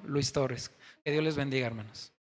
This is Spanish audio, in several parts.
Luis Torres. Que Dios les bendiga, hermanos.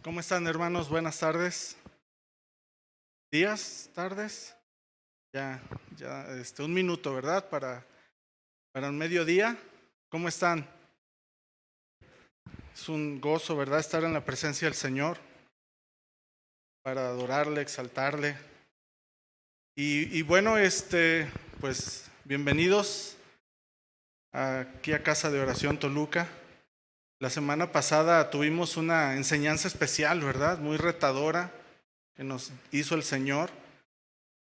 ¿Cómo están, hermanos? Buenas tardes. ¿Días? ¿Tardes? Ya, un minuto, ¿verdad? Para el mediodía. ¿Cómo están? Es un gozo, ¿verdad? Estar en la presencia del Señor para adorarle, exaltarle. Y bueno, pues bienvenidos aquí a Casa de Oración Toluca. La semana pasada tuvimos una enseñanza especial, ¿verdad? Muy retadora que nos hizo el Señor.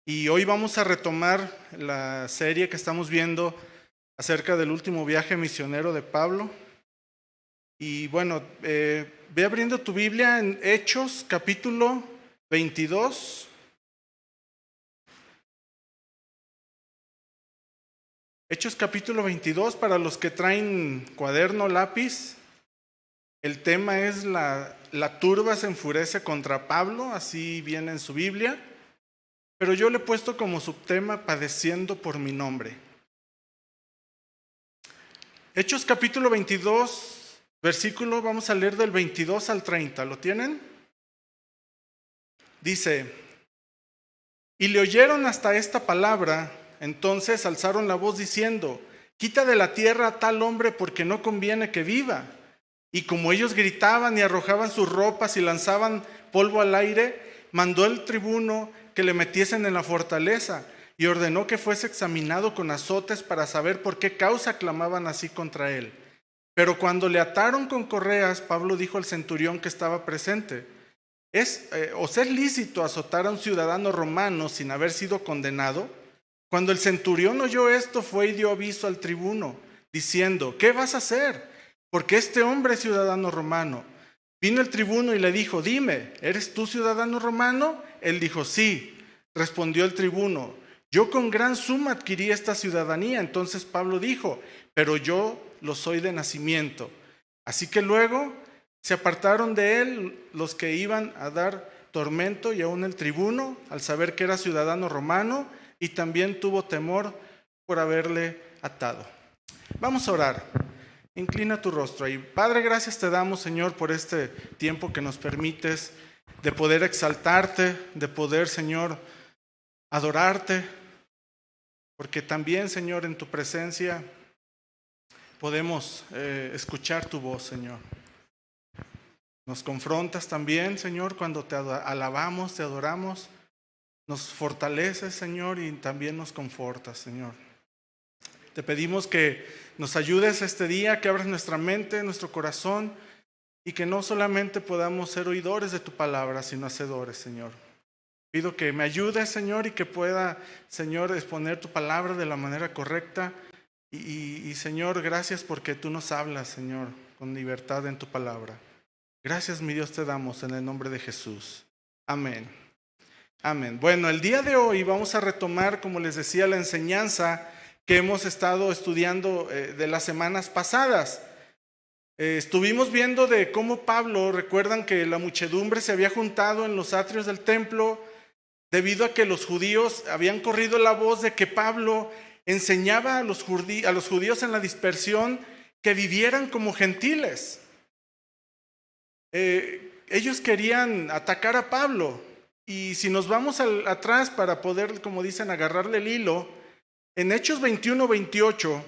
Y hoy vamos a retomar la serie que estamos viendo acerca del último viaje misionero de Pablo. Y bueno, ve abriendo tu Biblia en Hechos capítulo 22. Hechos capítulo 22, para los que traen cuaderno, lápiz. El tema es la turba se enfurece contra Pablo, así viene en su Biblia. Pero yo le he puesto como subtema padeciendo por mi nombre. Hechos capítulo 22, versículo, vamos a leer del 22 al 30. ¿Lo tienen? Dice: y le oyeron hasta esta palabra, entonces alzaron la voz diciendo: quita de la tierra a tal hombre, porque no conviene que viva. Y como ellos gritaban y arrojaban sus ropas y lanzaban polvo al aire, mandó el tribuno que le metiesen en la fortaleza y ordenó que fuese examinado con azotes para saber por qué causa clamaban así contra él. Pero cuando le ataron con correas, Pablo dijo al centurión que estaba presente: ¿os es lícito azotar a un ciudadano romano sin haber sido condenado? Cuando el centurión oyó esto, fue y dio aviso al tribuno, diciendo: ¿qué vas a hacer? Porque este hombre es ciudadano romano. Vino el tribuno y le dijo: dime, ¿eres tú ciudadano romano? Él dijo: sí. Respondió el tribuno: yo con gran suma adquirí esta ciudadanía. Entonces Pablo dijo: pero yo lo soy de nacimiento. Así que luego se apartaron de él los que iban a dar tormento, y aún el tribuno, al saber que era ciudadano romano, y también tuvo temor por haberle atado. Vamos a orar. Inclina tu rostro ahí. Padre, gracias te damos, Señor, por este tiempo que nos permites de poder exaltarte, de poder, Señor, adorarte, porque también, Señor, en tu presencia podemos escuchar tu voz, Señor. Nos confrontas también, Señor, cuando te alabamos, te adoramos. Nos fortaleces, Señor, y también nos confortas, Señor. Te pedimos que nos ayudes este día, que abras nuestra mente, nuestro corazón, y que no solamente podamos ser oidores de tu palabra, sino hacedores, Señor. Pido que me ayudes, Señor, y que pueda, Señor, exponer tu palabra de la manera correcta. Y Señor, gracias porque tú nos hablas, Señor, con libertad en tu palabra. Gracias, mi Dios, te damos en el nombre de Jesús. Amén. Amén. Bueno, el día de hoy vamos a retomar, como les decía, la enseñanza que hemos estado estudiando de las semanas pasadas. Estuvimos viendo de cómo Pablo, recuerdan que la muchedumbre se había juntado en los atrios del templo debido a que los judíos habían corrido la voz de que Pablo enseñaba a los judíos en la dispersión que vivieran como gentiles. Ellos querían atacar a Pablo, y si nos vamos atrás para poder, como dicen, agarrarle el hilo, en Hechos 21-28,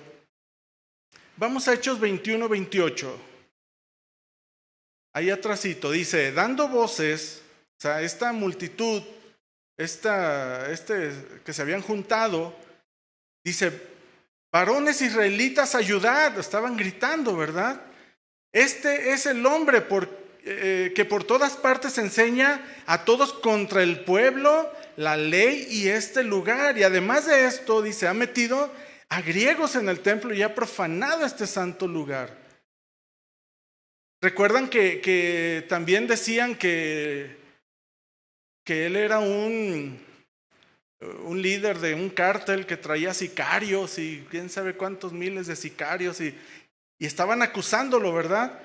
vamos a Hechos 21-28. ahí atrásito, dice, dando voces, o sea, esta multitud, que se habían juntado, dice, varones israelitas, ayudad, estaban gritando, ¿verdad? Este es el hombre que por todas partes enseña a todos contra el pueblo, la ley y este lugar. Y además de esto, dice, ha metido a griegos en el templo y ha profanado este santo lugar. Recuerdan que también decían que él era un líder de un cártel que traía sicarios y quién sabe cuántos miles de sicarios y estaban acusándolo, ¿verdad?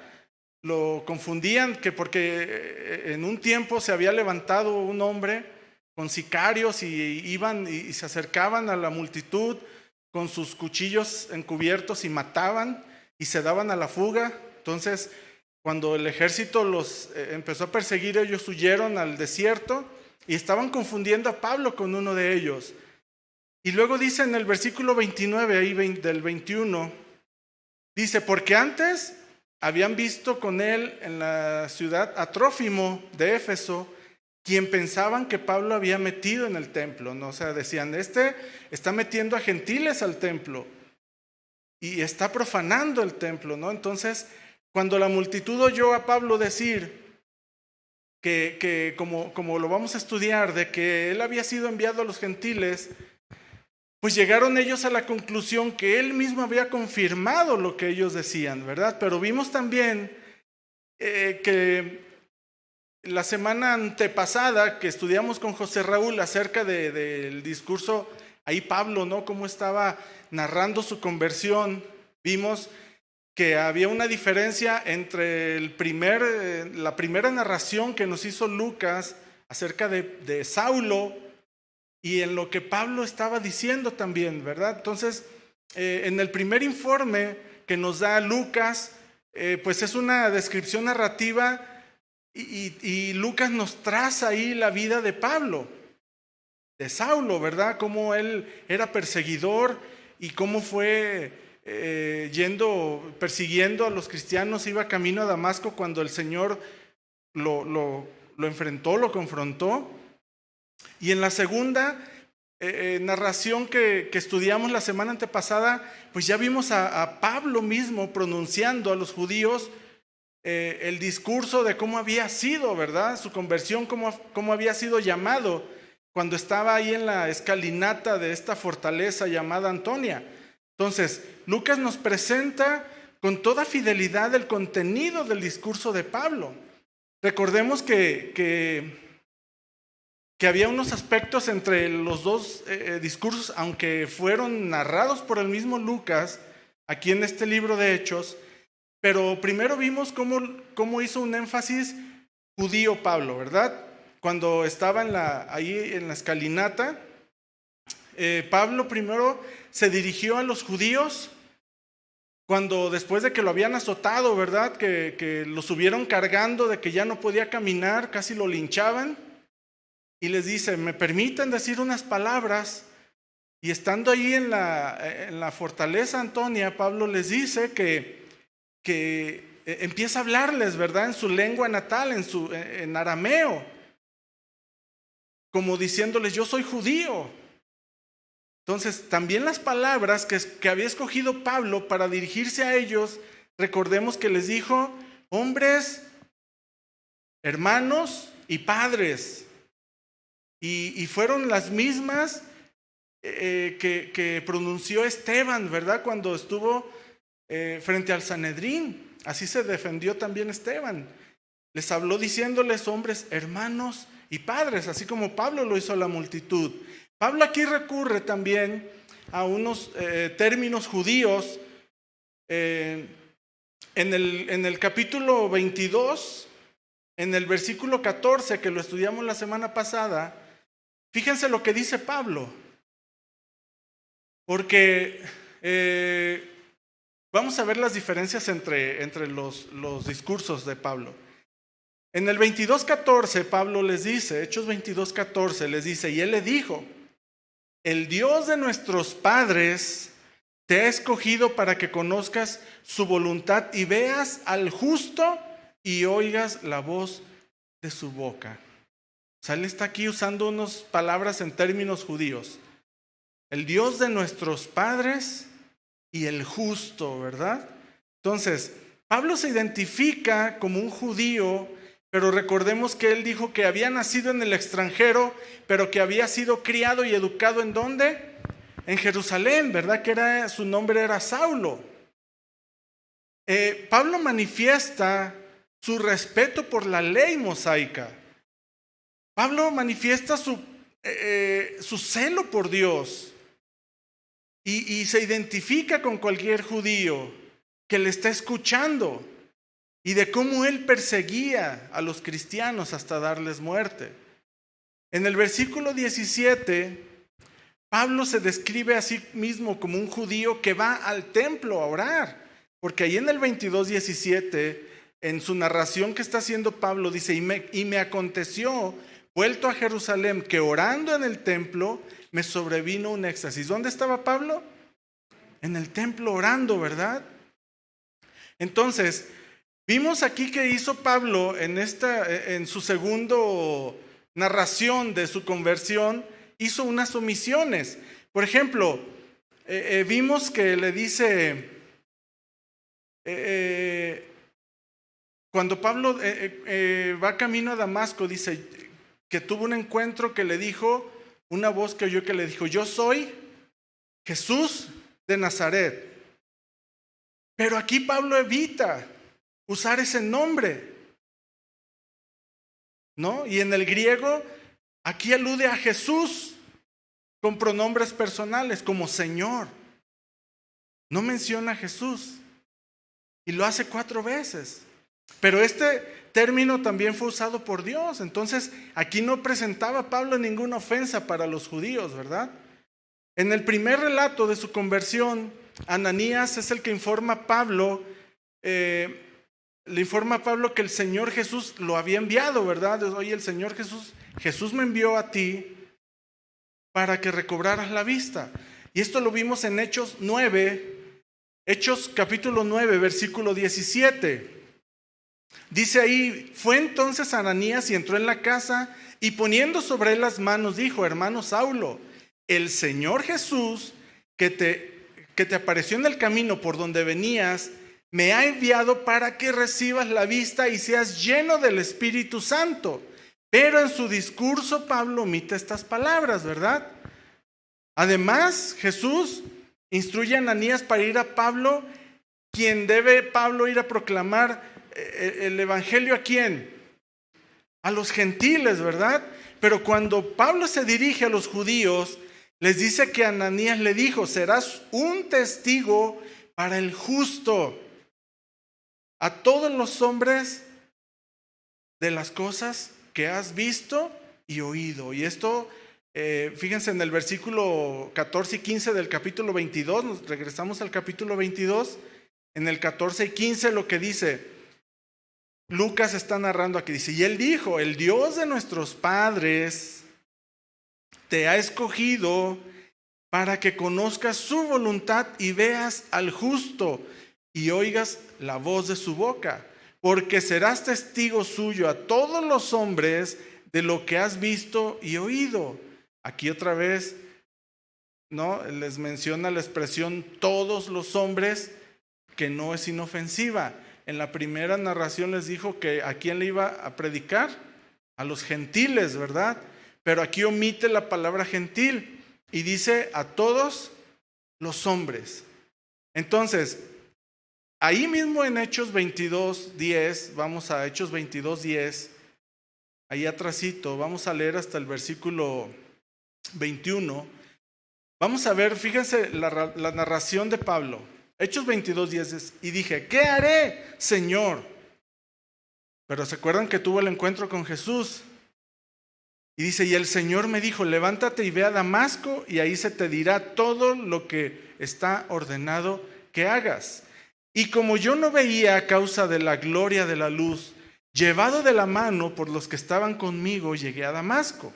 Lo confundían que porque en un tiempo se había levantado un hombre con sicarios y iban y se acercaban a la multitud con sus cuchillos encubiertos y mataban y se daban a la fuga. Entonces, cuando el ejército los empezó a perseguir, ellos huyeron al desierto y estaban confundiendo a Pablo con uno de ellos. Y luego dice en el versículo 29, ahí del 21, dice, porque antes habían visto con él en la ciudad a Trófimo de Éfeso, quien pensaban que Pablo había metido en el templo, ¿no? O sea, decían, está metiendo a gentiles al templo y está profanando el templo, ¿no? Entonces, cuando la multitud oyó a Pablo decir que como lo vamos a estudiar, de que él había sido enviado a los gentiles, pues llegaron ellos a la conclusión que él mismo había confirmado lo que ellos decían, ¿verdad? Pero vimos también que la semana antepasada que estudiamos con José Raúl acerca del discurso, ahí Pablo, ¿no? Cómo estaba narrando su conversión, vimos que había una diferencia entre la primera narración que nos hizo Lucas acerca de Saulo y en lo que Pablo estaba diciendo también, ¿verdad? Entonces, en el primer informe que nos da Lucas, pues es una descripción narrativa y Lucas nos traza ahí la vida de Pablo, de Saulo, ¿verdad? Cómo él era perseguidor y cómo fue persiguiendo a los cristianos, iba camino a Damasco cuando el Señor lo enfrentó, lo confrontó. Y en la segunda narración que estudiamos la semana antepasada, pues ya vimos a Pablo mismo pronunciando a los judíos el discurso de cómo había sido, ¿verdad? Su conversión, cómo había sido llamado cuando estaba ahí en la escalinata de esta fortaleza llamada Antonia. Entonces, Lucas nos presenta con toda fidelidad el contenido del discurso de Pablo. Recordemos que había unos aspectos entre los dos discursos, aunque fueron narrados por el mismo Lucas, aquí en este libro de Hechos, pero primero vimos cómo hizo un énfasis judío Pablo, ¿verdad? Cuando estaba ahí en la escalinata, Pablo primero se dirigió a los judíos, cuando después de que lo habían azotado, ¿verdad? Que lo subieron cargando, de que ya no podía caminar, casi lo linchaban. Y les dice, ¿me permiten decir unas palabras? Y estando ahí en la fortaleza Antonia, Pablo les dice que empieza a hablarles, ¿verdad? En su lengua natal, en arameo, como diciéndoles, yo soy judío. Entonces, también las palabras que había escogido Pablo para dirigirse a ellos, recordemos que les dijo, hombres, hermanos y padres. Y fueron las mismas que pronunció Esteban, ¿verdad? Cuando estuvo frente al Sanedrín. Así se defendió también Esteban. Les habló diciéndoles hombres, hermanos y padres, así como Pablo lo hizo a la multitud. Pablo aquí recurre también a unos términos judíos. En el capítulo 22, en el versículo 14, que lo estudiamos la semana pasada, fíjense lo que dice Pablo, porque vamos a ver las diferencias entre los discursos de Pablo. En el 22:14 Pablo les dice, Hechos 22:14 les dice, y él le dijo, el Dios de nuestros padres te ha escogido para que conozcas su voluntad y veas al justo y oigas la voz de su boca. O sea, él está aquí usando unas palabras en términos judíos. El Dios de nuestros padres y el justo, ¿verdad? Entonces, Pablo se identifica como un judío, pero recordemos que él dijo que había nacido en el extranjero, pero que había sido criado y educado ¿en dónde? En Jerusalén, ¿verdad? Que su nombre era Saulo. Pablo manifiesta su respeto por la ley mosaica. Pablo manifiesta su celo por Dios y se identifica con cualquier judío que le está escuchando y de cómo él perseguía a los cristianos hasta darles muerte. En el versículo 17, Pablo se describe a sí mismo como un judío que va al templo a orar, porque ahí en el 22:17, en su narración que está haciendo Pablo, dice, y me aconteció, vuelto a Jerusalén, que orando en el templo me sobrevino un éxtasis. ¿Dónde estaba Pablo? En el templo orando, ¿verdad? Entonces, vimos aquí que hizo Pablo en su segundo narración de su conversión, hizo unas omisiones. Por ejemplo, vimos que le dice, cuando Pablo va camino a Damasco, dice que tuvo un encuentro que le dijo, una voz que oyó que le dijo, yo soy Jesús de Nazaret. Pero aquí Pablo evita usar ese nombre, ¿no? Y en el griego, aquí alude a Jesús con pronombres personales, como Señor. No menciona a Jesús. Y lo hace 4 veces. Pero este término también fue usado por Dios. Entonces, aquí no presentaba Pablo ninguna ofensa para los judíos, ¿verdad? En el primer relato de su conversión, Ananías es el que informa a Pablo, le informa a Pablo que el Señor Jesús lo había enviado, ¿verdad? Oye, el Señor Jesús me envió a ti para que recobraras la vista. Y esto lo vimos en Hechos 9, Hechos capítulo 9, versículo 17. Dice ahí, fue entonces Ananías y entró en la casa y poniendo sobre él las manos dijo, hermano Saulo, el Señor Jesús que te apareció en el camino por donde venías, me ha enviado para que recibas la vista y seas lleno del Espíritu Santo. Pero en su discurso Pablo omite estas palabras, ¿verdad? Además, Jesús instruye a Ananías para ir a Pablo, quien debe Pablo ir a proclamar el evangelio. ¿A quién? A los gentiles, ¿verdad? Pero cuando Pablo se dirige a los judíos, les dice que Ananías le dijo, serás un testigo para el justo a todos los hombres de las cosas que has visto y oído. Y esto, fíjense en el versículo 14 y 15 del capítulo 22, nos regresamos al capítulo 22, en el 14 y 15 lo que dice, Lucas está narrando aquí, dice, y él dijo, el Dios de nuestros padres te ha escogido para que conozcas su voluntad y veas al justo y oigas la voz de su boca, porque serás testigo suyo a todos los hombres de lo que has visto y oído. Aquí otra vez, ¿no? Les menciona la expresión todos los hombres, que no es inofensiva. En la primera narración les dijo que a quién le iba a predicar, a los gentiles, ¿verdad? Pero aquí omite la palabra gentil y dice a todos los hombres. Entonces, ahí mismo en Hechos 22:10, vamos a Hechos 22:10, ahí atrásito, vamos a leer hasta el versículo 21. Vamos a ver, fíjense la narración de Pablo. Hechos 22:10, y dije, ¿qué haré, Señor? Pero se acuerdan que tuvo el encuentro con Jesús. Y dice, y el Señor me dijo, levántate y ve a Damasco, y ahí se te dirá todo lo que está ordenado que hagas. Y como yo no veía a causa de la gloria de la luz, llevado de la mano por los que estaban conmigo, llegué a Damasco.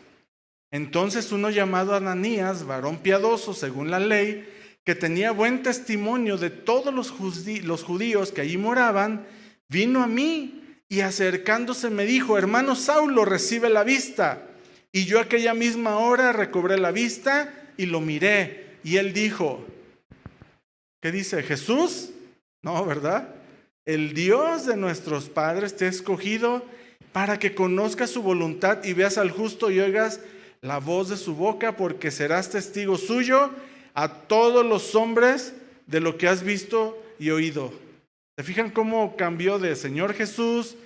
Entonces uno llamado Ananías, varón piadoso según la ley, que tenía buen testimonio de todos los judíos que allí moraban, vino a mí y acercándose me dijo: hermano Saulo, recibe la vista. Y yo aquella misma hora recobré la vista y lo miré. Y él dijo, ¿qué dice? ¿Jesús? No, ¿verdad? El Dios de nuestros padres te ha escogido para que conozcas su voluntad y veas al justo y oigas la voz de su boca, porque serás testigo suyo a todos los hombres de lo que has visto y oído. ¿Se fijan cómo cambió de Señor Jesús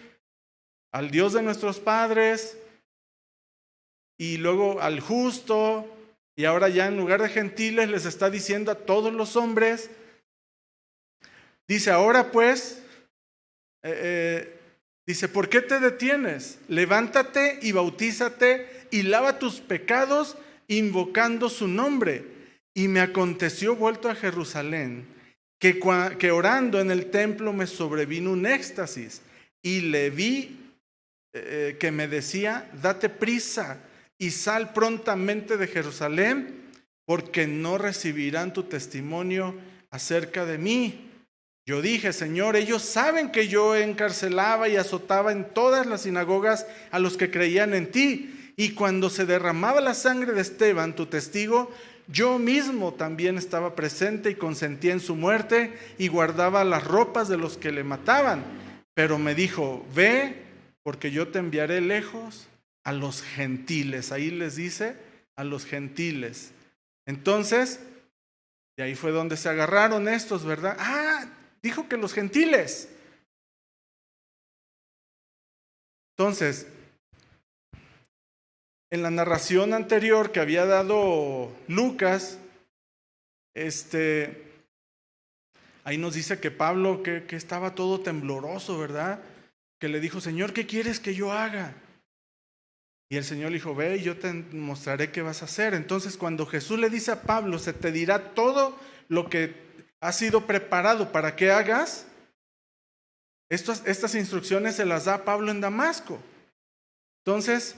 al Dios de nuestros padres y luego al justo, y ahora ya en lugar de gentiles les está diciendo a todos los hombres? Dice, ahora pues, dice, ¿por qué te detienes? Levántate y bautízate y lava tus pecados invocando su nombre. Y me aconteció vuelto a Jerusalén, que orando en el templo me sobrevino un éxtasis, y le vi que me decía, date prisa y sal prontamente de Jerusalén, porque no recibirán tu testimonio acerca de mí. Yo dije, Señor, ellos saben que yo encarcelaba y azotaba en todas las sinagogas a los que creían en ti, y cuando se derramaba la sangre de Esteban, tu testigo, yo mismo también estaba presente y consentía en su muerte y guardaba las ropas de los que le mataban. Pero me dijo, ve, porque yo te enviaré lejos a los gentiles. Ahí les dice, a los gentiles. Entonces, y ahí fue donde se agarraron estos, ¿verdad? Dijo que los gentiles. Entonces, en la narración anterior que había dado Lucas, ahí nos dice que Pablo que estaba todo tembloroso, ¿verdad? Que le dijo, Señor, ¿qué quieres que yo haga? Y el Señor le dijo, ve y yo te mostraré qué vas a hacer. Entonces, cuando Jesús le dice a Pablo, se te dirá todo lo que ha sido preparado para que hagas, estas instrucciones se las da Pablo en Damasco. Entonces,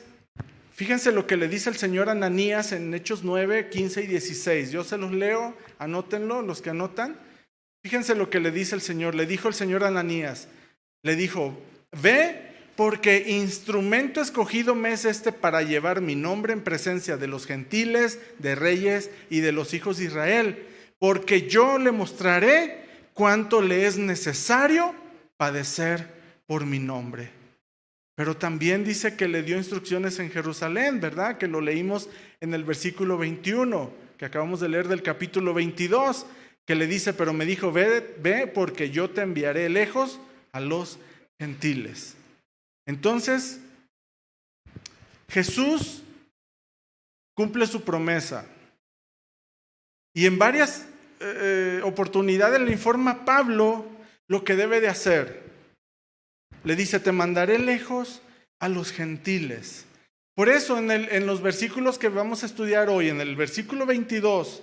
fíjense lo que le dice el Señor a Ananías en Hechos 9, 15 y 16. Yo se los leo, anótenlo, los que anotan. Fíjense lo que le dice el Señor. Le dijo el Señor a Ananías, le dijo, ve, porque instrumento escogido me es para llevar mi nombre en presencia de los gentiles, de reyes y de los hijos de Israel, porque yo le mostraré cuánto le es necesario padecer por mi nombre. Pero también dice que le dio instrucciones en Jerusalén, ¿verdad? Que lo leímos en el versículo 21, que acabamos de leer del capítulo 22, que le dice, pero me dijo, ve, porque yo te enviaré lejos a los gentiles. Entonces, Jesús cumple su promesa. Y en varias oportunidades le informa a Pablo lo que debe de hacer. Le dice, te mandaré lejos a los gentiles. Por eso en los versículos que vamos a estudiar hoy, en el versículo 22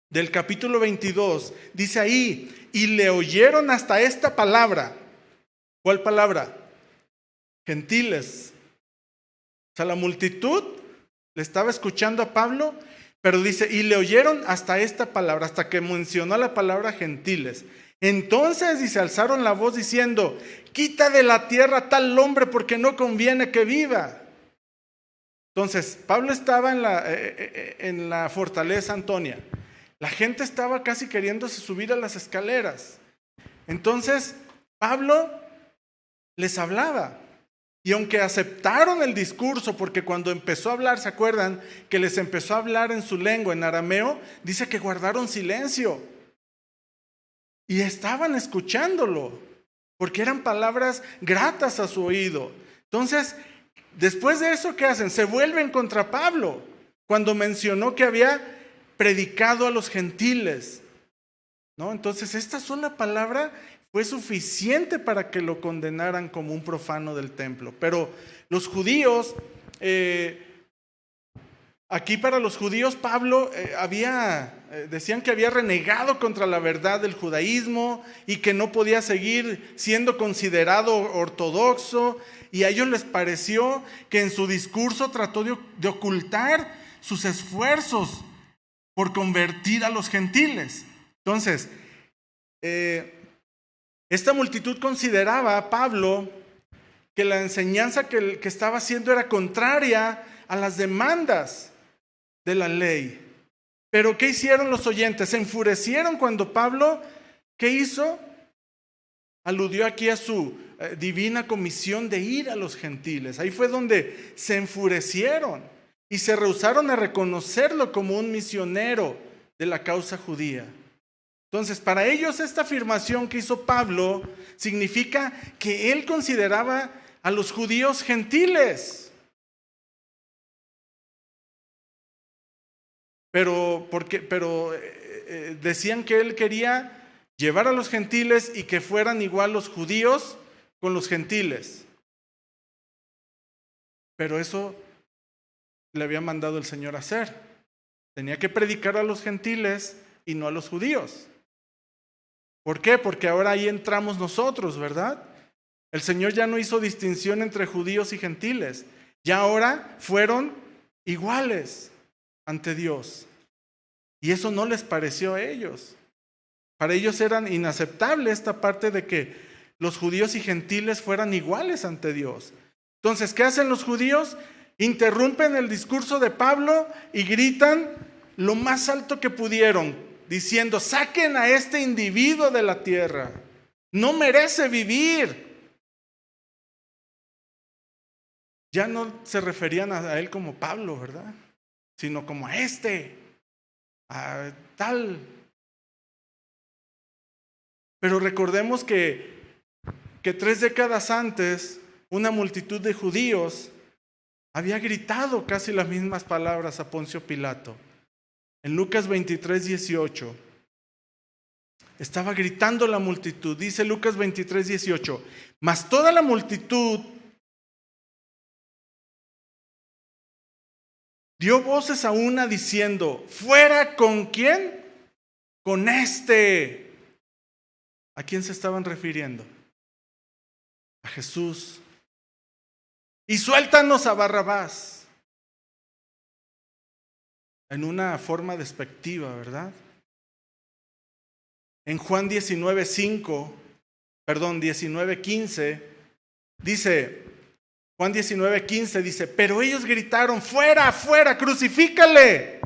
del capítulo 22, dice ahí, y le oyeron hasta esta palabra. ¿Cuál palabra? Gentiles. O sea, la multitud le estaba escuchando a Pablo, pero dice, y le oyeron hasta esta palabra, hasta que mencionó la palabra gentiles. Entonces, dice, alzaron la voz diciendo, quita de la tierra a tal hombre porque no conviene que viva. Entonces, Pablo estaba en la fortaleza Antonia. La gente estaba casi queriéndose subir a las escaleras. Entonces, Pablo les hablaba. Y aunque aceptaron el discurso, porque cuando empezó a hablar, ¿se acuerdan? Que les empezó a hablar en su lengua, en arameo, dice que guardaron silencio. Y estaban escuchándolo, porque eran palabras gratas a su oído. Entonces, después de eso, ¿qué hacen? Se vuelven contra Pablo, cuando mencionó que había predicado a los gentiles, ¿no? Entonces, esta sola palabra fue suficiente para que lo condenaran como un profano del templo. Pero los judíos, aquí para los judíos Pablo decían que había renegado contra la verdad del judaísmo y que no podía seguir siendo considerado ortodoxo, y a ellos les pareció que en su discurso trató de ocultar sus esfuerzos por convertir a los gentiles. Entonces, esta multitud consideraba a Pablo que la enseñanza que estaba haciendo era contraria a las demandas de la ley. Pero ¿qué hicieron los oyentes? Se enfurecieron cuando Pablo, ¿qué hizo? Aludió aquí a su divina comisión de ir a los gentiles. Ahí fue donde se enfurecieron y se rehusaron a reconocerlo como un misionero de la causa judía. Entonces, para ellos esta afirmación que hizo Pablo significa que él consideraba a los judíos gentiles. Pero decían que él quería llevar a los gentiles y que fueran igual los judíos con los gentiles. Pero eso le había mandado el Señor a hacer. Tenía que predicar a los gentiles y no a los judíos. ¿Por qué? Porque ahora ahí entramos nosotros, ¿verdad? El Señor ya no hizo distinción entre judíos y gentiles. Ya ahora fueron iguales ante Dios. Y eso no les pareció a ellos. Para ellos era inaceptable esta parte de que los judíos y gentiles fueran iguales ante Dios. Entonces, ¿qué hacen los judíos? Interrumpen el discurso de Pablo y gritan lo más alto que pudieron, diciendo: saquen a este individuo de la tierra, no merece vivir. Ya no se referían a él como Pablo, ¿verdad? Sino como a tal. Pero recordemos que 3 décadas antes, una multitud de judíos había gritado casi las mismas palabras a Poncio Pilato. En Lucas 23, 18, estaba gritando la multitud. Dice Lucas 23, 18, mas toda la multitud dio voces a una diciendo: ¿fuera con quién? Con este. ¿A quién se estaban refiriendo? A Jesús. Y suéltanos a Barrabás. En una forma despectiva, ¿verdad? En Juan 19:15 dice, Juan 19:15 dice: pero ellos gritaron: fuera, fuera, crucifícale.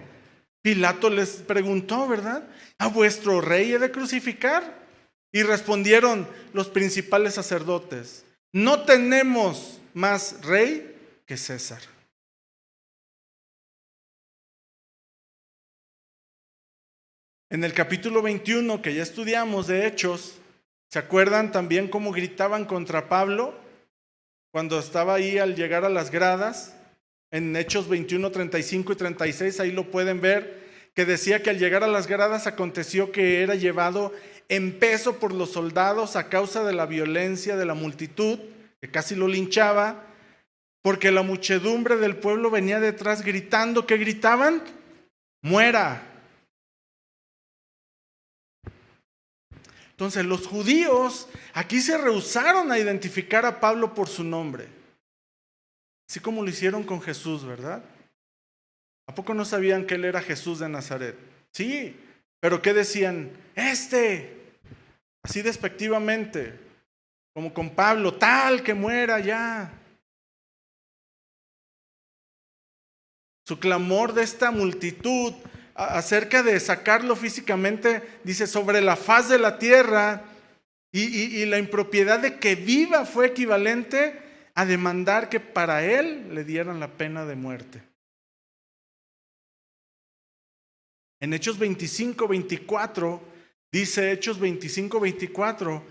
Pilato les preguntó, ¿verdad? ¿A vuestro rey he de crucificar? Y respondieron los principales sacerdotes: no tenemos más rey que César. En el capítulo 21 que ya estudiamos de Hechos, ¿se acuerdan también cómo gritaban contra Pablo cuando estaba ahí al llegar a las gradas? En Hechos 21, 35 y 36, ahí lo pueden ver, que decía que al llegar a las gradas aconteció que era llevado en peso por los soldados a causa de la violencia de la multitud, que casi lo linchaba, porque la muchedumbre del pueblo venía detrás gritando. ¿Qué gritaban? ¡muera! Entonces los judíos aquí se rehusaron a identificar a Pablo por su nombre, así como lo hicieron con Jesús, ¿verdad? ¿A poco no sabían que él era Jesús de Nazaret? Sí, pero ¿qué decían? Así despectivamente, como con Pablo, tal que muera ya. Su clamor de esta multitud acerca de sacarlo físicamente, dice, sobre la faz de la tierra, y la impropiedad de que viva fue equivalente a demandar que para él le dieran la pena de muerte. En Hechos 25, 24, dice Hechos 25, 24,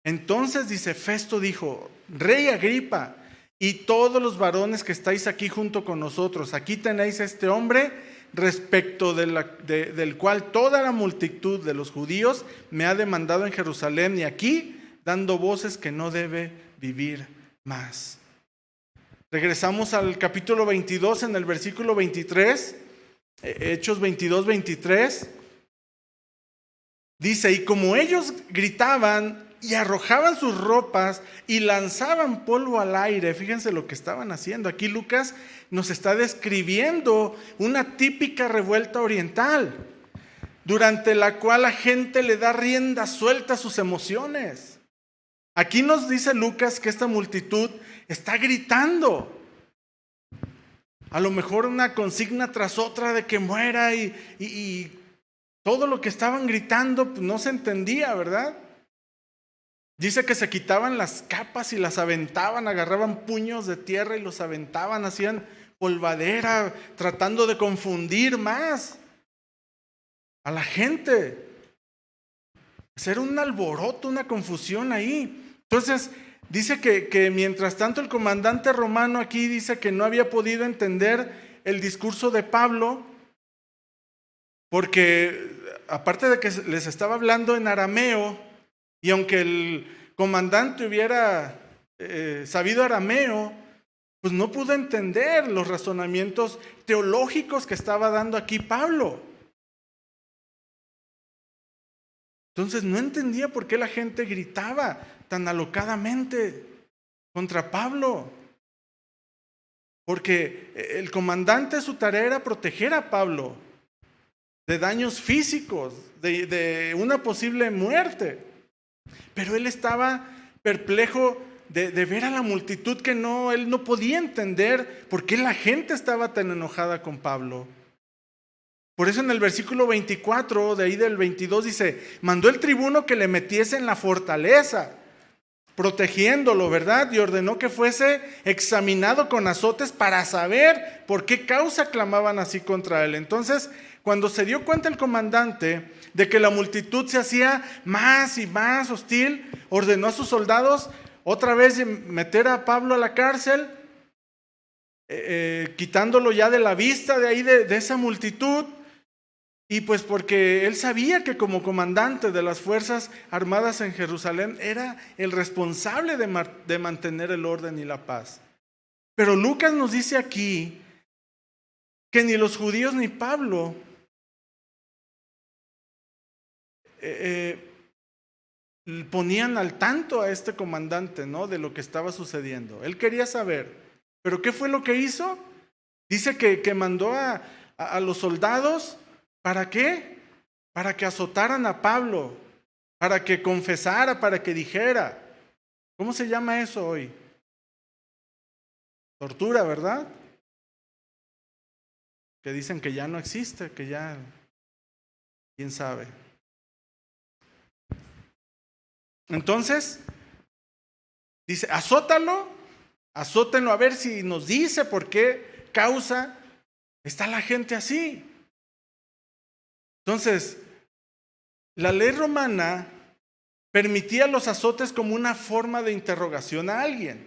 entonces dice, Festo dijo: Rey Agripa, y todos los varones que estáis aquí junto con nosotros, aquí tenéis a este hombre, respecto del cual toda la multitud de los judíos me ha demandado en Jerusalén y aquí, dando voces que no debe vivir más. Regresamos al capítulo 22, en el versículo 23, Hechos 22, 23. Dice, y como ellos gritaban y arrojaban sus ropas y lanzaban polvo al aire, fíjense lo que estaban haciendo. Aquí Lucas nos está describiendo una típica revuelta oriental, durante la cual la gente le da rienda suelta a sus emociones. Aquí nos dice Lucas que esta multitud está gritando. A lo mejor una consigna tras otra de que muera y todo lo que estaban gritando pues no se entendía, ¿verdad? Dice que se quitaban las capas y las aventaban, agarraban puños de tierra y los aventaban, hacían polvadera, tratando de confundir más a la gente. Hacer un alboroto, una confusión ahí. Entonces, dice que mientras tanto el comandante romano aquí dice que no había podido entender el discurso de Pablo, porque aparte de que les estaba hablando en arameo, y aunque el comandante hubiera sabido arameo, pues no pudo entender los razonamientos teológicos que estaba dando aquí Pablo. Entonces no entendía por qué la gente gritaba tan alocadamente contra Pablo. Porque el comandante, su tarea era proteger a Pablo de daños físicos, de una posible muerte. Pero él estaba perplejo de ver a la multitud que él no podía entender por qué la gente estaba tan enojada con Pablo. Por eso en el versículo 24, de ahí del 22 dice, mandó el tribuno que le metiese en la fortaleza, protegiéndolo, ¿verdad? Y ordenó que fuese examinado con azotes para saber por qué causa clamaban así contra él. Entonces, cuando se dio cuenta el comandante de que la multitud se hacía más y más hostil, ordenó a sus soldados otra vez meter a Pablo a la cárcel, quitándolo ya de la vista de ahí de esa multitud. Y pues porque él sabía que como comandante de las fuerzas armadas en Jerusalén era el responsable de mantener el orden y la paz. Pero Lucas nos dice aquí que ni los judíos ni Pablo ponían al tanto a este comandante, ¿no?, de lo que estaba sucediendo. Él quería saber. ¿Pero qué fue lo que hizo? Dice que mandó a los soldados. ¿Para qué? Para que azotaran a Pablo, para que confesara, para que dijera. ¿Cómo se llama eso hoy? Tortura, ¿verdad? Que dicen que ya no existe, que ya, quién sabe. Entonces, dice, azótenlo a ver si nos dice por qué causa está la gente así. Entonces, la ley romana permitía los azotes como una forma de interrogación a alguien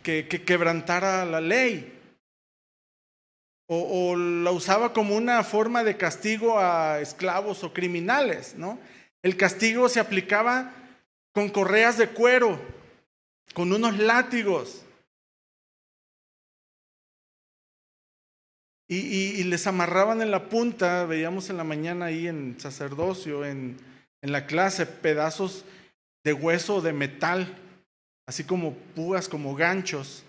que quebrantara la ley, o la usaba como una forma de castigo a esclavos o criminales, ¿no? El castigo se aplicaba con correas de cuero, con unos látigos. Y les amarraban en la punta, veíamos en la mañana ahí en sacerdocio, en la clase, pedazos de hueso o de metal, así como púas, como ganchos,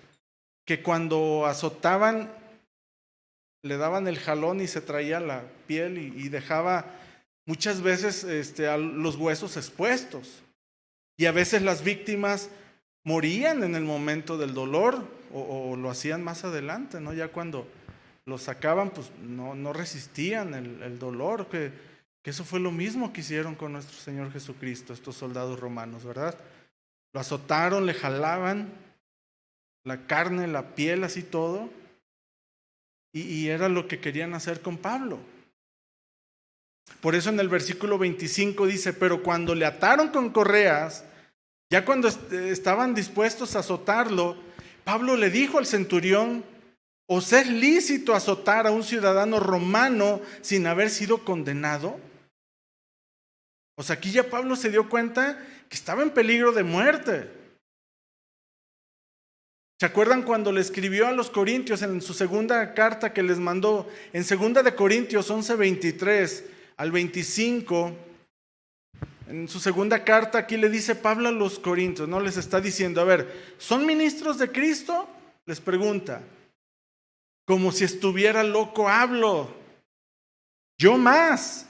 que cuando azotaban le daban el jalón y se traía la piel y dejaba muchas veces a los huesos expuestos. Y a veces las víctimas morían en el momento del dolor o lo hacían más adelante, ¿no? Ya cuando lo sacaban, pues no resistían el dolor, que eso fue lo mismo que hicieron con nuestro Señor Jesucristo, estos soldados romanos, ¿verdad? Lo azotaron, le jalaban la carne, la piel, así todo, y era lo que querían hacer con Pablo. Por eso en el versículo 25 dice, pero cuando le ataron con correas, ya cuando estaban dispuestos a azotarlo, Pablo le dijo al centurión, ¿os es lícito azotar a un ciudadano romano sin haber sido condenado? O sea, aquí ya Pablo se dio cuenta que estaba en peligro de muerte. ¿Se acuerdan cuando le escribió a los corintios en su segunda carta que les mandó? En 2 de Corintios 11:23 al 25, en su segunda carta aquí le dice Pablo a los corintios, ¿no? Les está diciendo, a ver, ¿son ministros de Cristo? Les pregunta. Como si estuviera loco hablo. Yo más,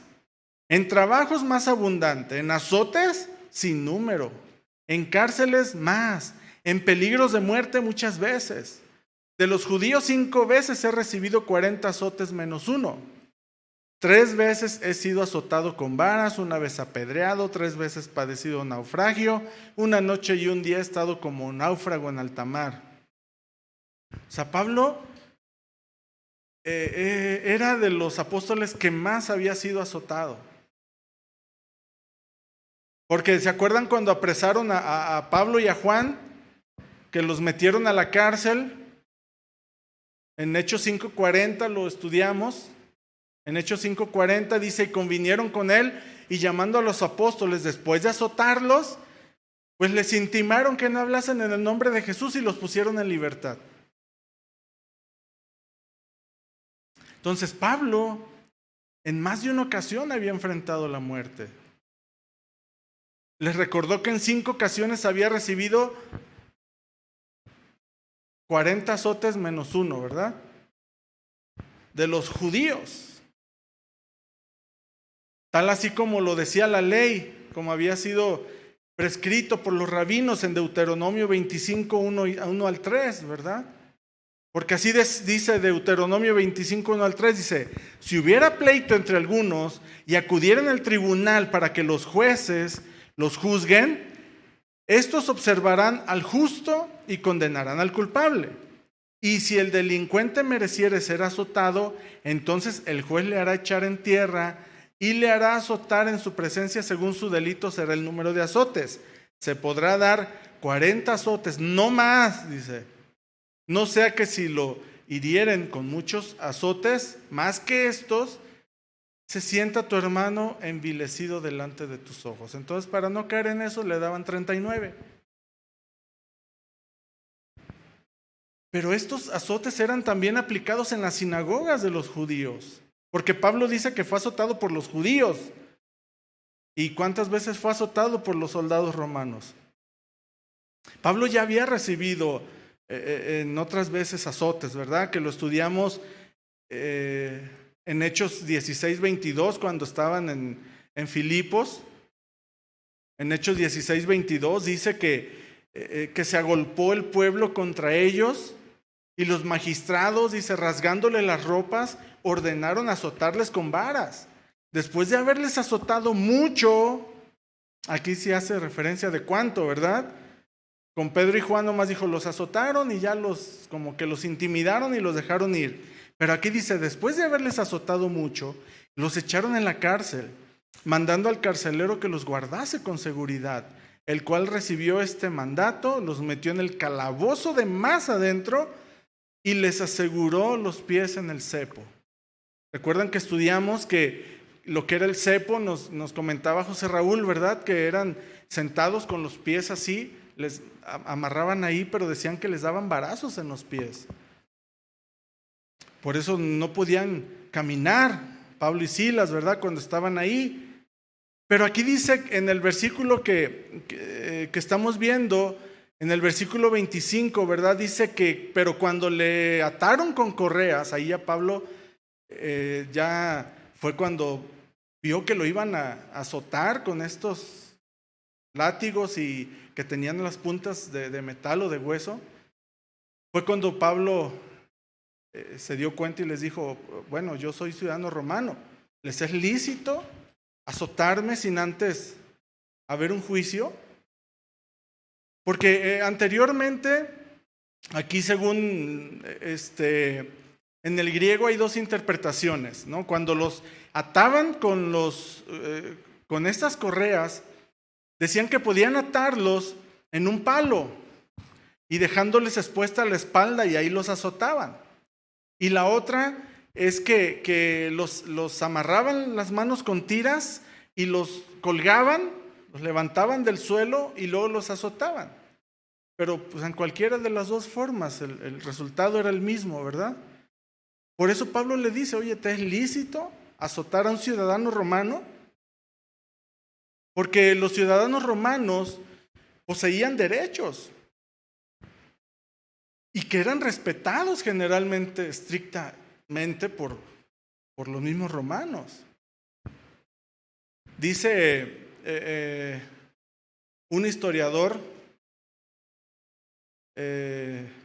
en trabajos más abundante, en azotes sin número, en cárceles más, en peligros de muerte muchas veces. De los judíos 5 veces he recibido 40 azotes menos uno. 3 veces he sido azotado con varas, 1 vez apedreado, 3 veces padecido naufragio, 1 noche y 1 día he estado como náufrago en alta mar. O sea, Pablo era de los apóstoles que más había sido azotado. Porque ¿se acuerdan cuando apresaron a Pablo y a Juan? Que los metieron a la cárcel. En Hechos 5:40 lo estudiamos. En Hechos 5:40 dice, y convinieron con él, y llamando a los apóstoles, después de azotarlos, pues les intimaron que no hablasen en el nombre de Jesús y los pusieron en libertad. Entonces Pablo, en más de una ocasión había enfrentado la muerte. Les recordó que en 5 ocasiones había recibido 40 azotes menos 1, ¿verdad? De los judíos. Tal así como lo decía la ley, como había sido prescrito por los rabinos en Deuteronomio 25, 1 al 3, ¿verdad? Porque así dice Deuteronomio 25, 1 al 3, dice, si hubiera pleito entre algunos y acudieran al tribunal para que los jueces los juzguen, estos observarán al justo y condenarán al culpable. Y si el delincuente mereciere ser azotado, entonces el juez le hará echar en tierra y le hará azotar en su presencia según su delito será el número de azotes. Se podrá dar 40 azotes, no más, dice. No sea que si lo hirieren con muchos azotes, más que estos, se sienta tu hermano envilecido delante de tus ojos. Entonces, para no caer en eso, le daban 39. Pero estos azotes eran también aplicados en las sinagogas de los judíos. Porque Pablo dice que fue azotado por los judíos. ¿Y cuántas veces fue azotado por los soldados romanos? Pablo ya había recibido en otras veces azotes, ¿verdad? Que lo estudiamos en Hechos 16, 22, cuando estaban en Filipos. En Hechos 16, 22 dice que se agolpó el pueblo contra ellos y los magistrados, dice, rasgándole las ropas, ordenaron azotarles con varas. Después de haberles azotado mucho, aquí sí hace referencia de cuánto, ¿verdad? Con Pedro y Juan nomás dijo, los azotaron y ya como que los intimidaron y los dejaron ir. Pero aquí dice, después de haberles azotado mucho, los echaron en la cárcel, mandando al carcelero que los guardase con seguridad, el cual recibió este mandato, los metió en el calabozo de más adentro y les aseguró los pies en el cepo. Recuerdan que estudiamos que lo que era el cepo, nos comentaba José Raúl, ¿verdad? Que eran sentados con los pies así, les amarraban ahí, pero decían que les daban varazos en los pies. Por eso no podían caminar, Pablo y Silas, ¿verdad? Cuando estaban ahí. Pero aquí dice en el versículo que estamos viendo, en el versículo 25, ¿verdad? Dice que, pero cuando le ataron con correas, ahí a Pablo ya fue cuando vio que lo iban a azotar con estos látigos y que tenían las puntas de metal o de hueso. Fue cuando Pablo se dio cuenta y les dijo, bueno, yo soy ciudadano romano, ¿les es lícito azotarme sin antes haber un juicio? Porque anteriormente, aquí según en el griego hay 2 interpretaciones, ¿no? Cuando los ataban con estas correas, decían que podían atarlos en un palo y dejándoles expuesta la espalda y ahí los azotaban. Y la otra es que los amarraban las manos con tiras y los colgaban, los levantaban del suelo y luego los azotaban. Pero pues, en cualquiera de las 2 formas el resultado era el mismo, ¿verdad? Por eso Pablo le dice, oye, ¿te es lícito azotar a un ciudadano romano? Porque los ciudadanos romanos poseían derechos y que eran respetados generalmente, estrictamente por los mismos romanos. Dice un historiador,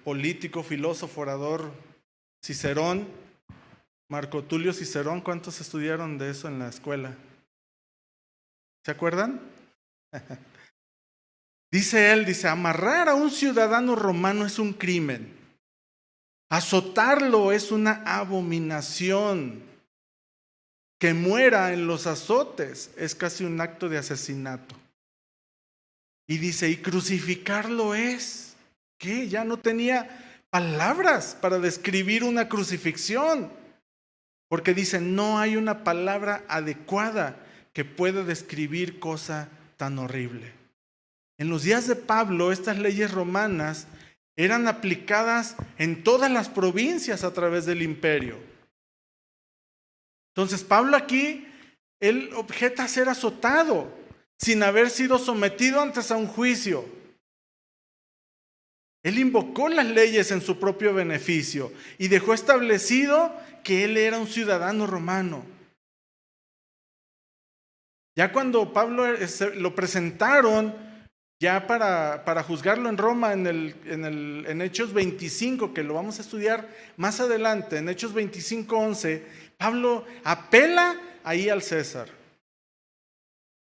político, filósofo, orador, Cicerón, Marco Tulio Cicerón. ¿Cuántos estudiaron de eso en la escuela? ¿Se acuerdan? Dice él, amarrar a un ciudadano romano es un crimen. Azotarlo es una abominación. Que muera en los azotes es casi un acto de asesinato. Y dice, y crucificarlo es, ¿qué? Ya no tenía palabras para describir una crucifixión. Porque dice, no hay una palabra adecuada que pueda describir cosa tan horrible. En los días de Pablo, estas leyes romanas eran aplicadas en todas las provincias a través del imperio. Entonces Pablo aquí, él objeta ser azotado sin haber sido sometido antes a un juicio. Él invocó las leyes en su propio beneficio y dejó establecido que él era un ciudadano romano. Ya cuando Pablo lo presentaron, ya para juzgarlo en Roma, en Hechos 25, que lo vamos a estudiar más adelante, en Hechos 25:11, Pablo apela ahí al César.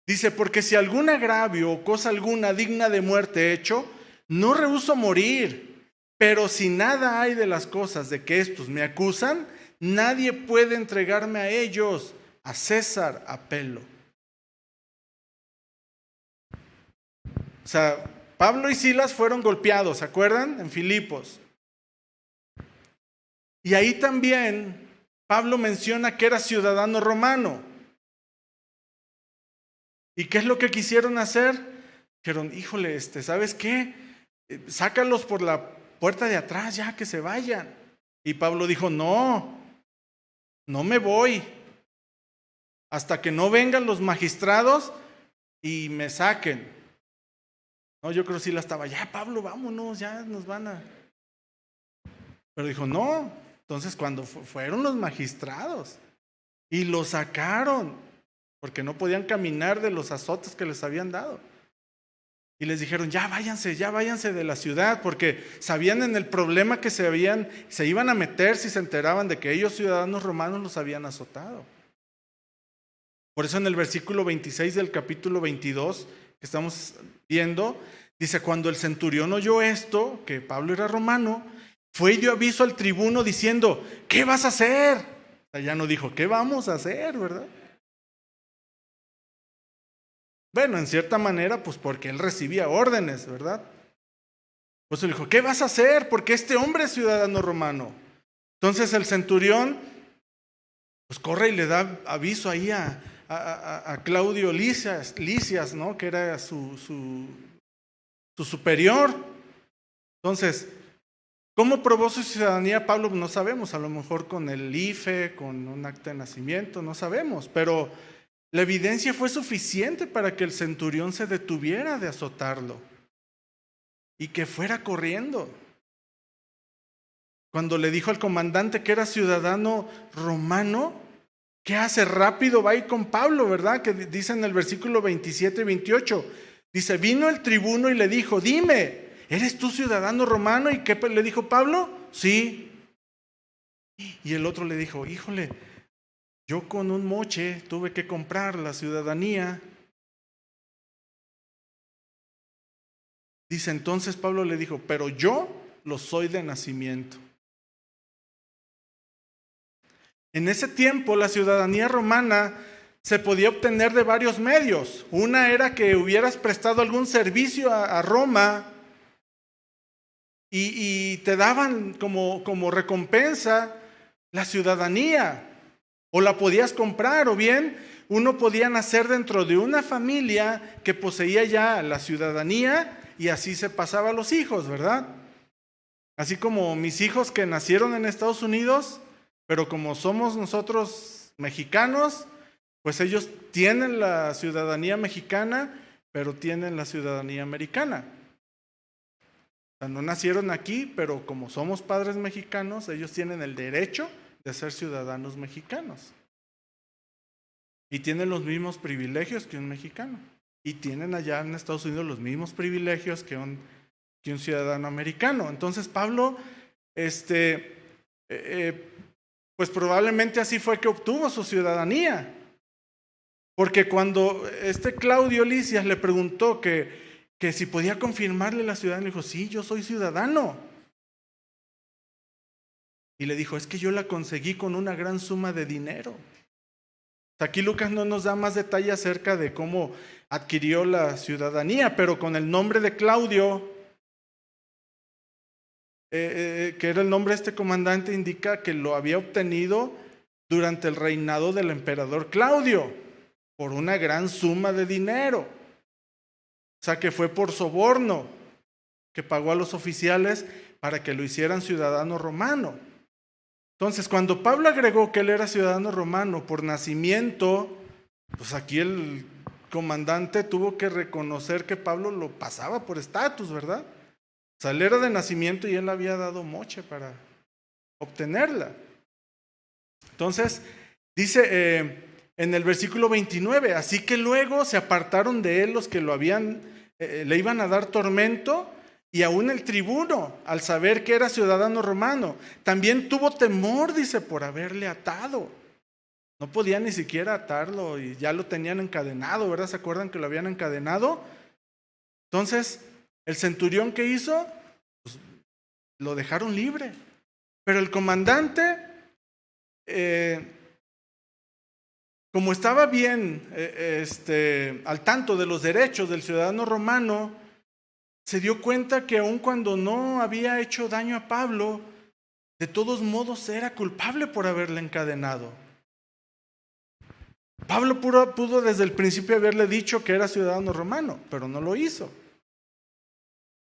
Dice, porque si algún agravio o cosa alguna digna de muerte he hecho, no rehúso morir, pero si nada hay de las cosas de que estos me acusan, nadie puede entregarme a ellos, a César apelo. O sea, Pablo y Silas fueron golpeados, ¿se acuerdan? En Filipos. Y ahí también Pablo menciona que era ciudadano romano. ¿Y qué es lo que quisieron hacer? Dijeron, híjole, ¿sabes qué? Sácalos por la puerta de atrás, ya que se vayan. Y Pablo dijo, no me voy hasta que no vengan los magistrados y me saquen. No, yo creo que sí la estaba, ya Pablo, vámonos, ya nos van a... Pero dijo, no. Entonces cuando fueron los magistrados y lo sacaron, porque no podían caminar de los azotes que les habían dado. Y les dijeron, ya váyanse de la ciudad, porque sabían en el problema que se iban a meter si se enteraban de que ellos, ciudadanos romanos, los habían azotado. Por eso en el versículo 26 del capítulo 22 que estamos viendo, dice, cuando el centurión oyó esto, que Pablo era romano, fue y dio aviso al tribuno diciendo, ¿qué vas a hacer? O sea, ya no dijo, ¿qué vamos a hacer? ¿Verdad? Bueno, en cierta manera, pues porque él recibía órdenes, ¿verdad? Pues él dijo, ¿qué vas a hacer? Porque este hombre es ciudadano romano. Entonces el centurión, pues corre y le da aviso ahí a Claudio Lisias, ¿no? Que era su superior. Entonces, ¿cómo probó su ciudadanía Pablo? No sabemos, a lo mejor con el IFE, con un acta de nacimiento, no sabemos, pero la evidencia fue suficiente para que el centurión se detuviera de azotarlo y que fuera corriendo. Cuando le dijo al comandante que era ciudadano romano, ¿qué hace? Rápido va a ir con Pablo, ¿verdad? Que dice en el versículo 27 y 28. Dice, vino el tribuno y le dijo, dime, ¿eres tú ciudadano romano? ¿Y qué le dijo Pablo? Sí. Y el otro le dijo, híjole, yo con un moche tuve que comprar la ciudadanía. Dice, entonces Pablo le dijo, pero yo lo soy de nacimiento. En ese tiempo la ciudadanía romana se podía obtener de varios medios. Una era que hubieras prestado algún servicio a Roma y te daban como recompensa la ciudadanía, o la podías comprar, o bien uno podía nacer dentro de una familia que poseía ya la ciudadanía y así se pasaba a los hijos, ¿verdad? Así como mis hijos que nacieron en Estados Unidos, pero como somos nosotros mexicanos, pues ellos tienen la ciudadanía mexicana, pero tienen la ciudadanía americana. O sea, no nacieron aquí, pero como somos padres mexicanos, ellos tienen el derecho de ser ciudadanos mexicanos. Y tienen los mismos privilegios que un mexicano. y tienen allá en Estados Unidos los mismos privilegios que un ciudadano americano. Entonces Pablo, pues probablemente así fue que obtuvo su ciudadanía. Porque cuando Claudio Lisias le preguntó que si podía confirmarle la ciudadanía, le dijo, sí, yo soy ciudadano. Y le dijo, es que yo la conseguí con una gran suma de dinero. Aquí Lucas no nos da más detalle acerca de cómo adquirió la ciudadanía, pero con el nombre de Claudio, que era el nombre de este comandante, indica que lo había obtenido durante el reinado del emperador Claudio, por una gran suma de dinero. O sea que fue por soborno que pagó a los oficiales para que lo hicieran ciudadano romano. Entonces, cuando Pablo agregó que él era ciudadano romano por nacimiento, pues aquí el comandante tuvo que reconocer que Pablo lo pasaba por estatus, ¿verdad? O sea, él era de nacimiento y él había dado moche para obtenerla. Entonces, dice en el versículo 29, así que luego se apartaron de él los que le iban a dar tormento, y aún el tribuno, al saber que era ciudadano romano, también tuvo temor, dice, por haberle atado. No podía ni siquiera atarlo y ya lo tenían encadenado, ¿verdad? ¿Se acuerdan que lo habían encadenado? Entonces, el centurión, ¿qué hizo? Pues, lo dejaron libre. Pero el comandante, como estaba bien al tanto de los derechos del ciudadano romano, se dio cuenta que aun cuando no había hecho daño a Pablo, de todos modos era culpable por haberle encadenado. Pablo pudo desde el principio haberle dicho que era ciudadano romano, pero no lo hizo.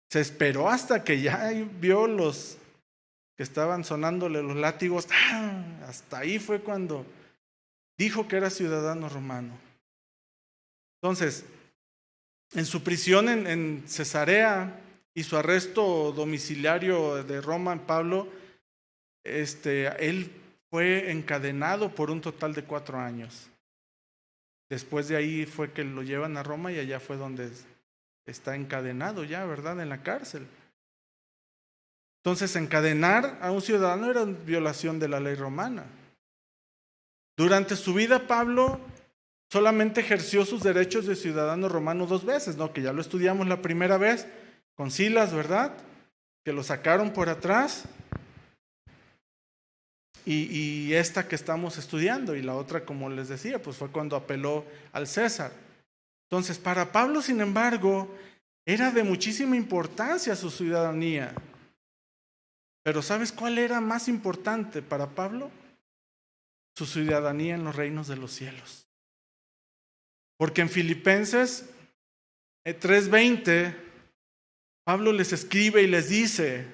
Se esperó hasta que ya vio los que estaban sonándole los látigos. Hasta ahí fue cuando dijo que era ciudadano romano. Entonces, en su prisión en Cesarea y su arresto domiciliario de Roma en Pablo, él fue encadenado por un total de 4 años. Después de ahí fue que lo llevan a Roma y allá fue donde está encadenado ya, ¿verdad? En la cárcel. Entonces, encadenar a un ciudadano era violación de la ley romana. Durante su vida, Pablo solamente ejerció sus derechos de ciudadano romano 2 veces, ¿no? Que ya lo estudiamos la primera vez con Silas, ¿verdad? Que lo sacaron por atrás. Y esta que estamos estudiando, y la otra, como les decía, pues fue cuando apeló al César. Entonces, para Pablo, sin embargo, era de muchísima importancia su ciudadanía. Pero ¿sabes cuál era más importante para Pablo? Su ciudadanía en los reinos de los cielos. Porque en Filipenses 3:20, Pablo les escribe y les dice,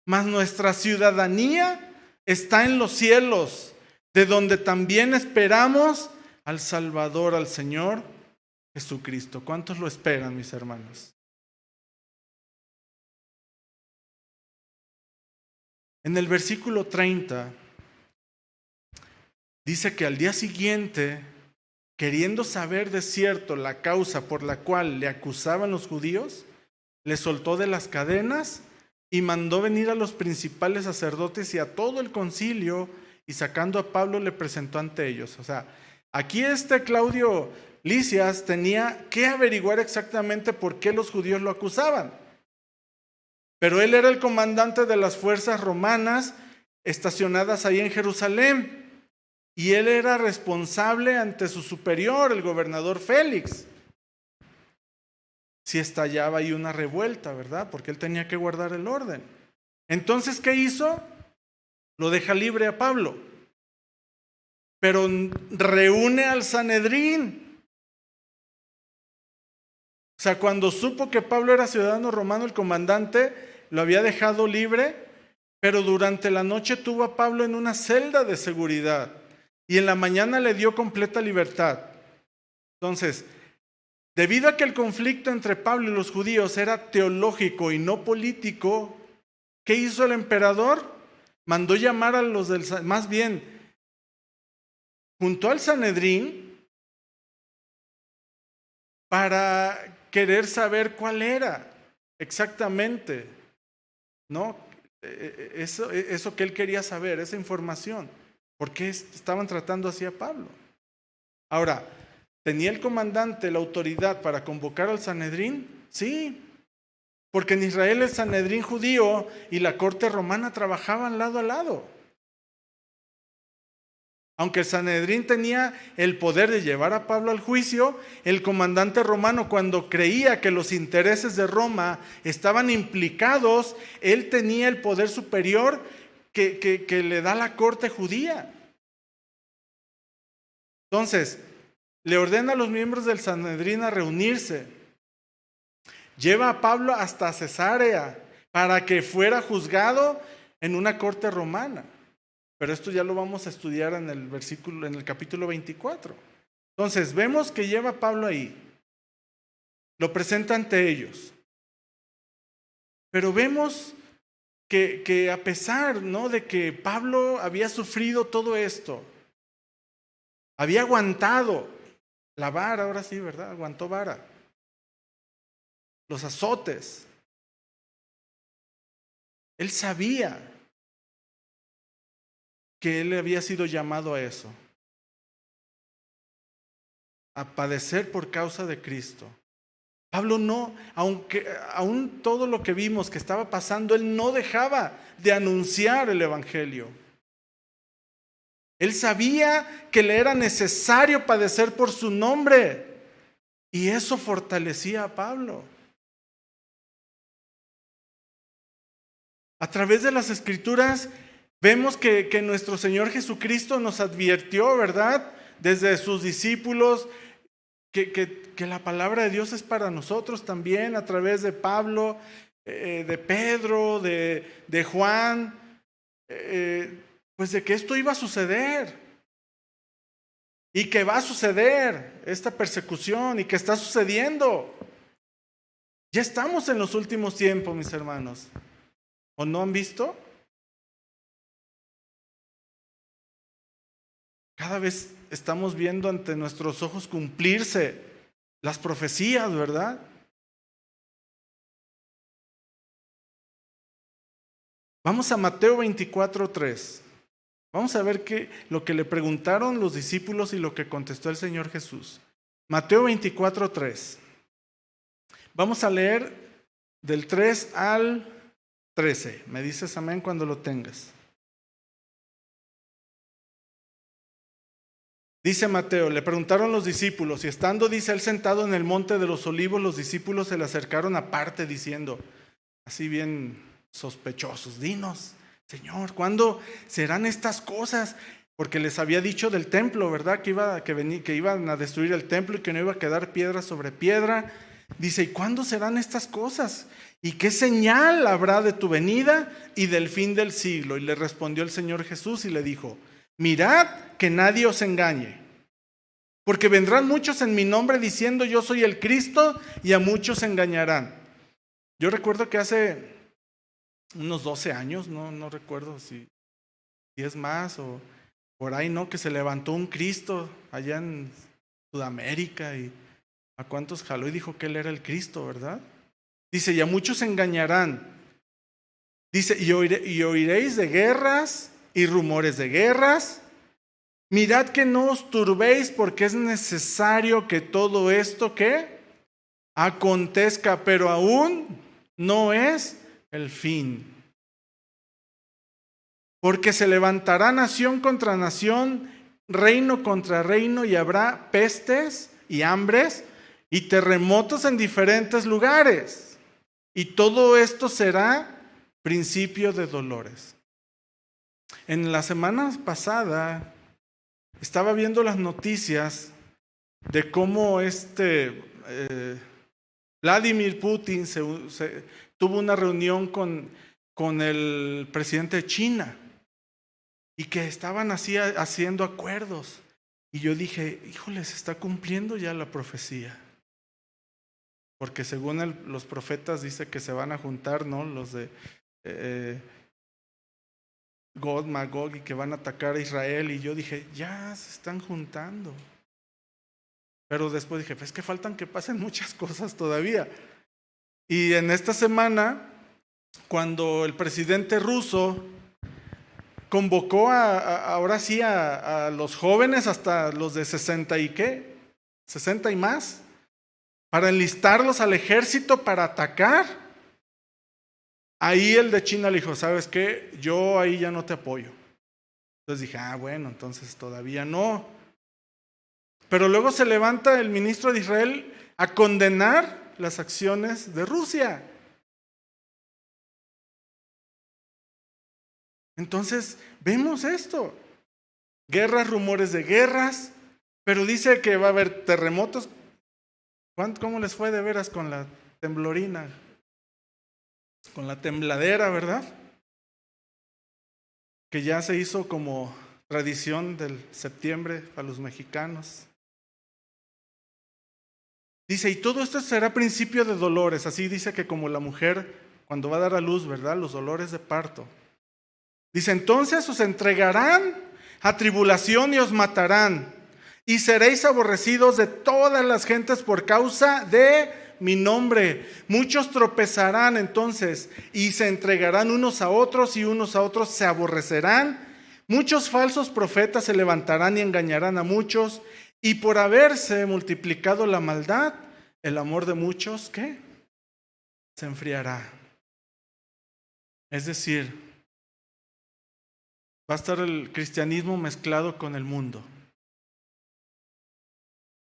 mas nuestra ciudadanía está en los cielos, de donde también esperamos al Salvador, al Señor Jesucristo. ¿Cuántos lo esperan, mis hermanos? En el versículo 30, dice que al día siguiente, queriendo saber de cierto la causa por la cual le acusaban los judíos, le soltó de las cadenas y mandó venir a los principales sacerdotes y a todo el concilio, y sacando a Pablo le presentó ante ellos. O sea, aquí Claudio Lisias tenía que averiguar exactamente por qué los judíos lo acusaban. Pero él era el comandante de las fuerzas romanas estacionadas ahí en Jerusalén. Y él era responsable ante su superior, el gobernador Félix, si estallaba ahí una revuelta, ¿verdad? Porque él tenía que guardar el orden. Entonces, ¿qué hizo? Lo deja libre a Pablo, pero reúne al Sanedrín. O sea, cuando supo que Pablo era ciudadano romano, el comandante lo había dejado libre, pero durante la noche tuvo a Pablo en una celda de seguridad. Y en la mañana le dio completa libertad. Entonces, debido a que el conflicto entre Pablo y los judíos era teológico y no político, ¿qué hizo el emperador? Mandó llamar a los más bien, juntó al Sanedrín para querer saber cuál era exactamente, ¿no? Eso que él quería saber, esa información. ¿Por qué estaban tratando así a Pablo? Ahora, ¿tenía el comandante la autoridad para convocar al Sanedrín? Sí, porque en Israel el Sanedrín judío y la corte romana trabajaban lado a lado. Aunque el Sanedrín tenía el poder de llevar a Pablo al juicio, el comandante romano, cuando creía que los intereses de Roma estaban implicados, él tenía el poder superior que le da la corte judía. Entonces, le ordena a los miembros del Sanedrín a reunirse. Lleva a Pablo hasta Cesarea para que fuera juzgado en una corte romana. Pero esto ya lo vamos a estudiar en el capítulo 24. Entonces, vemos que lleva a Pablo ahí. Lo presenta ante ellos. Pero vemos que a pesar, ¿no?, de que Pablo había sufrido todo esto, había aguantado la vara, ahora sí, ¿verdad? Aguantó vara. Los azotes. Él sabía que él había sido llamado a eso, a padecer por causa de Cristo. Pablo no, aún todo lo que vimos que estaba pasando, él no dejaba de anunciar el evangelio. Él sabía que le era necesario padecer por su nombre y eso fortalecía a Pablo. A través de las Escrituras vemos que nuestro Señor Jesucristo nos advirtió, ¿verdad?, desde sus discípulos, que la palabra de Dios es para nosotros también, a través de Pablo, de Pedro, de Juan, pues de que esto iba a suceder y que va a suceder esta persecución y que está sucediendo. Ya estamos en los últimos tiempos, mis hermanos. ¿O no han visto? Cada vez estamos viendo ante nuestros ojos cumplirse las profecías, ¿verdad? Vamos a Mateo 24:3. Vamos a ver lo que le preguntaron los discípulos y lo que contestó el Señor Jesús. Mateo 24:3. Vamos a leer del 3 al 13. Me dices amén cuando lo tengas. Dice Mateo, le preguntaron los discípulos, y estando, dice él, sentado en el monte de los olivos, los discípulos se le acercaron aparte diciendo, así bien sospechosos, dinos, Señor, ¿cuándo serán estas cosas? Porque les había dicho del templo, ¿verdad? Que iban a destruir el templo y que no iba a quedar piedra sobre piedra. Dice, ¿y cuándo serán estas cosas? ¿Y qué señal habrá de tu venida y del fin del siglo? Y le respondió el Señor Jesús y le dijo, mirad que nadie os engañe, porque vendrán muchos en mi nombre diciendo yo soy el Cristo y a muchos engañarán. Yo recuerdo que hace unos 12 años, no recuerdo si es más o por ahí, ¿no?, que se levantó un Cristo allá en Sudamérica y a cuántos jaló y dijo que él era el Cristo, ¿verdad? Dice, y a muchos engañarán. Dice, y oiréis de guerras y rumores de guerras. Mirad que no os turbéis, porque es necesario que todo esto que acontezca, pero aún no es el fin. Porque se levantará nación contra nación, reino contra reino, y habrá pestes y hambres y terremotos en diferentes lugares. Y todo esto será principio de dolores. En la semana pasada estaba viendo las noticias de cómo Vladimir Putin tuvo una reunión con el presidente de China y que estaban así haciendo acuerdos. Y yo dije, híjole, se está cumpliendo ya la profecía. Porque según los profetas dice que se van a juntar, ¿no?, los de Gog, Magog, y que van a atacar a Israel. Y yo dije, ya se están juntando. Pero después dije, pues es que faltan que pasen muchas cosas todavía. Y en esta semana, cuando el presidente ruso convocó ahora sí a los jóvenes, hasta los de 60 y qué, 60 y más, para enlistarlos al ejército para atacar, ahí el de China le dijo, ¿sabes qué? Yo ahí ya no te apoyo. Entonces dije, bueno, entonces todavía no. Pero luego se levanta el ministro de Israel a condenar las acciones de Rusia. Entonces, vemos esto. Guerras, rumores de guerras, pero dice que va a haber terremotos. ¿Cómo les fue de veras con la temblorina? Con la tembladera, ¿verdad? Que ya se hizo como tradición del septiembre para los mexicanos. Dice, y todo esto será principio de dolores. Así dice que como la mujer cuando va a dar a luz, ¿verdad? Los dolores de parto. Dice, entonces os entregarán a tribulación y os matarán, y seréis aborrecidos de todas las gentes por causa de mi nombre. Muchos tropezarán entonces y se entregarán unos a otros, y unos a otros se aborrecerán. Muchos falsos profetas se levantarán y engañarán a muchos, y por haberse multiplicado la maldad, el amor de muchos, ¿qué? Se enfriará. Es decir, va a estar el cristianismo mezclado con el mundo.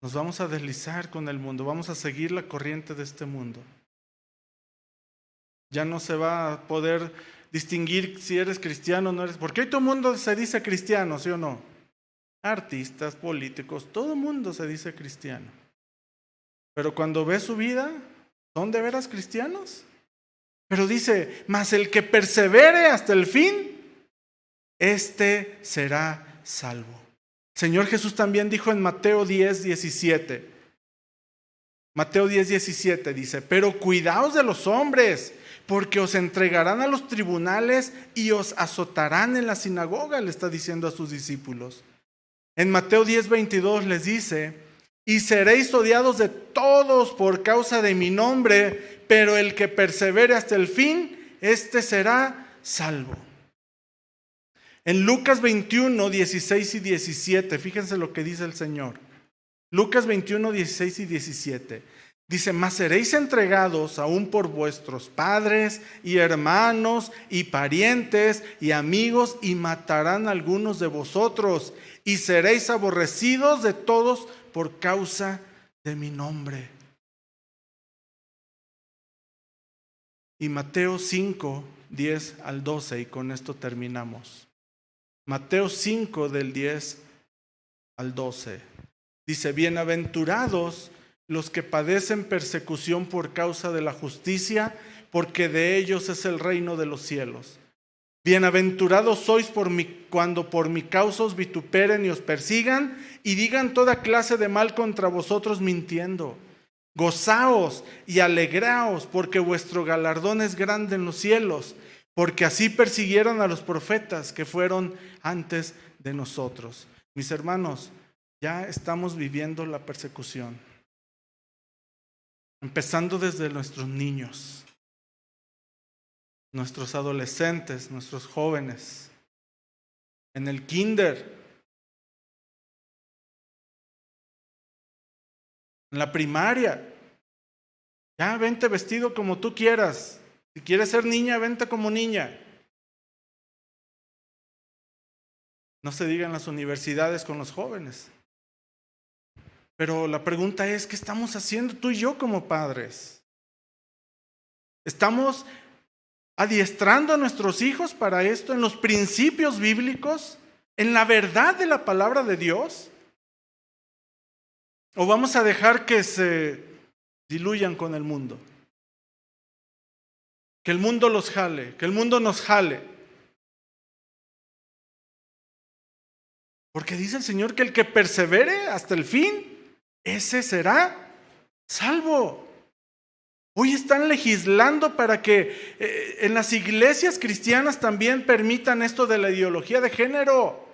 Nos vamos a deslizar con el mundo, vamos a seguir la corriente de este mundo. Ya no se va a poder distinguir si eres cristiano o no eres. Porque hoy todo el mundo se dice cristiano, ¿sí o no? Artistas, políticos, todo el mundo se dice cristiano. Pero cuando ves su vida, ¿son de veras cristianos? Pero dice, mas el que persevere hasta el fin, este será salvo. Señor Jesús también dijo en Mateo 10:17. Mateo 10:17 dice, pero cuidaos de los hombres, porque os entregarán a los tribunales y os azotarán en la sinagoga, le está diciendo a sus discípulos. En Mateo 10:22 les dice, y seréis odiados de todos por causa de mi nombre, pero el que persevere hasta el fin, este será salvo. En Lucas 21:16 y 17, fíjense lo que dice el Señor. Lucas 21:16 y 17. Dice, mas seréis entregados aún por vuestros padres y hermanos y parientes y amigos, y matarán a algunos de vosotros, y seréis aborrecidos de todos por causa de mi nombre. Y Mateo 5:10 al 12, y con esto terminamos. Mateo 5 del 10 al 12. Dice, bienaventurados los que padecen persecución por causa de la justicia, porque de ellos es el reino de los cielos. Bienaventurados sois cuando por mi causa os vituperen y os persigan, y digan toda clase de mal contra vosotros mintiendo. Gozaos y alegraos, porque vuestro galardón es grande en los cielos, porque así persiguieron a los profetas que fueron antes de nosotros. Mis hermanos, ya estamos viviendo la persecución, empezando desde nuestros niños, nuestros adolescentes, nuestros jóvenes, en el kinder, en la primaria. Ya vente vestido como tú quieras. Si quieres ser niña, vente como niña. No se diga en las universidades con los jóvenes. Pero la pregunta es, ¿qué estamos haciendo tú y yo como padres? ¿Estamos adiestrando a nuestros hijos para esto, en los principios bíblicos, en la verdad de la palabra de Dios? ¿O vamos a dejar que se diluyan con el mundo? Que el mundo los jale, que el mundo nos jale. Porque dice el Señor que el que persevere hasta el fin, ese será salvo. Hoy están legislando para que en las iglesias cristianas también permitan esto de la ideología de género.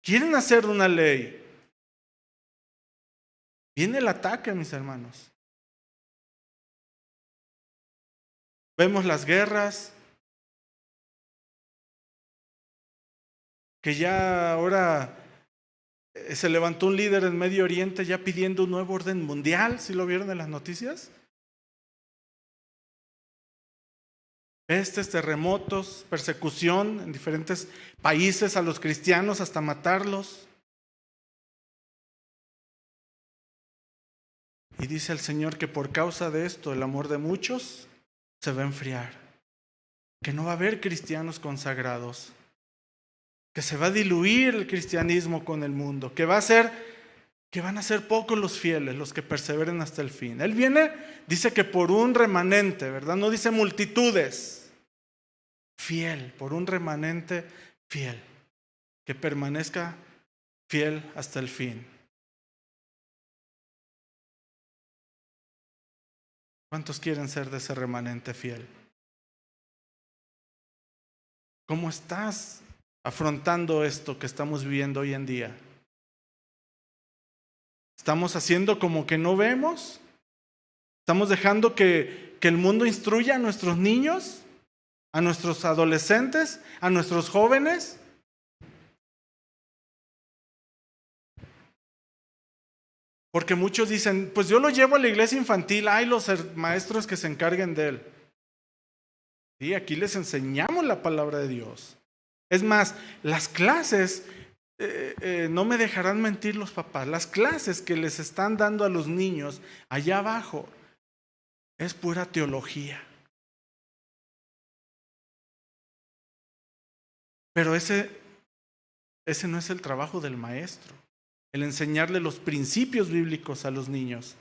Quieren hacer una ley. Viene el ataque, mis hermanos. Vemos las guerras, que ya ahora se levantó un líder en Medio Oriente ya pidiendo un nuevo orden mundial, ¿sí lo vieron en las noticias? Pestes, terremotos, persecución en diferentes países a los cristianos hasta matarlos. Y dice el Señor que por causa de esto el amor de muchos se va a enfriar, que no va a haber cristianos consagrados, que se va a diluir el cristianismo con el mundo, que van a ser pocos los fieles, los que perseveren hasta el fin. Él viene, dice que por un remanente, ¿verdad? No dice multitudes. Fiel, por un remanente fiel, que permanezca fiel hasta el fin. ¿Cuántos quieren ser de ese remanente fiel? ¿Cómo estás afrontando esto que estamos viviendo hoy en día? ¿Estamos haciendo como que no vemos? ¿Estamos dejando que el mundo instruya a nuestros niños, a nuestros adolescentes, a nuestros jóvenes? Porque muchos dicen, pues yo lo llevo a la iglesia infantil, hay los maestros que se encarguen de él. Sí, aquí les enseñamos la palabra de Dios. Es más, las clases, no me dejarán mentir los papás, las clases que les están dando a los niños allá abajo es pura teología. Pero ese no es el trabajo del maestro, el enseñarle los principios bíblicos a los niños.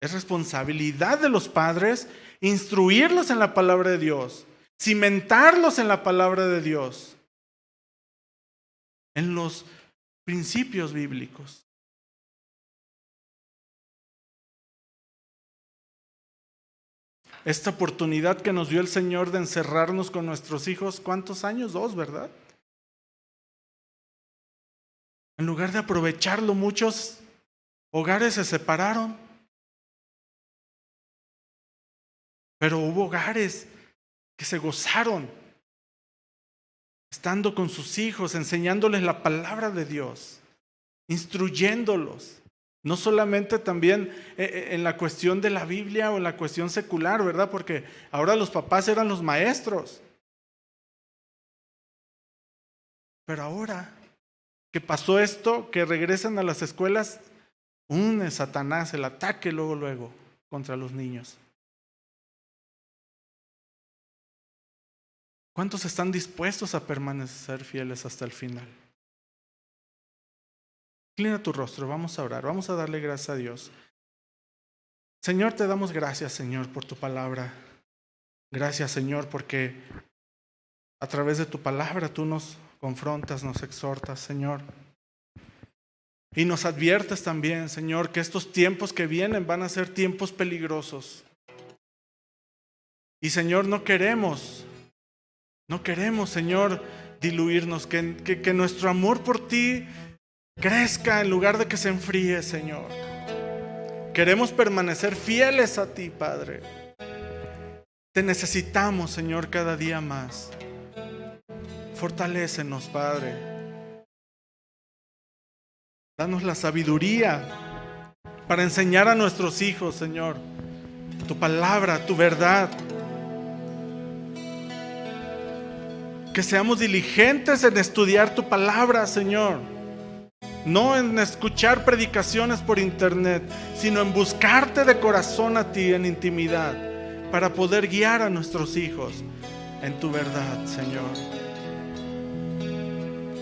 Es responsabilidad de los padres instruirlos en la palabra de Dios, cimentarlos en la palabra de Dios, en los principios bíblicos. Esta oportunidad que nos dio el Señor de encerrarnos con nuestros hijos, ¿cuántos años? 2, ¿verdad? En lugar de aprovecharlo, muchos hogares se separaron. Pero hubo hogares que se gozaron estando con sus hijos, enseñándoles la palabra de Dios, instruyéndolos. No solamente también en la cuestión de la Biblia o en la cuestión secular, ¿verdad? Porque ahora los papás eran los maestros. Pero ahora que pasó esto, que regresan a las escuelas, une Satanás el ataque luego contra los niños. ¿Cuántos están dispuestos a permanecer fieles hasta el final? Inclina tu rostro, vamos a orar, vamos a darle gracias a Dios. Señor, te damos gracias, Señor, por tu palabra. Gracias, Señor, porque a través de tu palabra tú nos confrontas, nos exhortas, Señor. Y nos adviertes también, Señor, que estos tiempos que vienen van a ser tiempos peligrosos. Y, Señor, no queremos, Señor, diluirnos, que nuestro amor por ti crezca en lugar de que se enfríe, Señor. Queremos permanecer fieles a ti, Padre. Te necesitamos, Señor, cada día más. Fortalécenos, Padre. Danos la sabiduría para enseñar a nuestros hijos, Señor, tu palabra, tu verdad. Que seamos diligentes en estudiar tu palabra, Señor. No en escuchar predicaciones por internet, sino en buscarte de corazón a ti en intimidad, para poder guiar a nuestros hijos en tu verdad, Señor.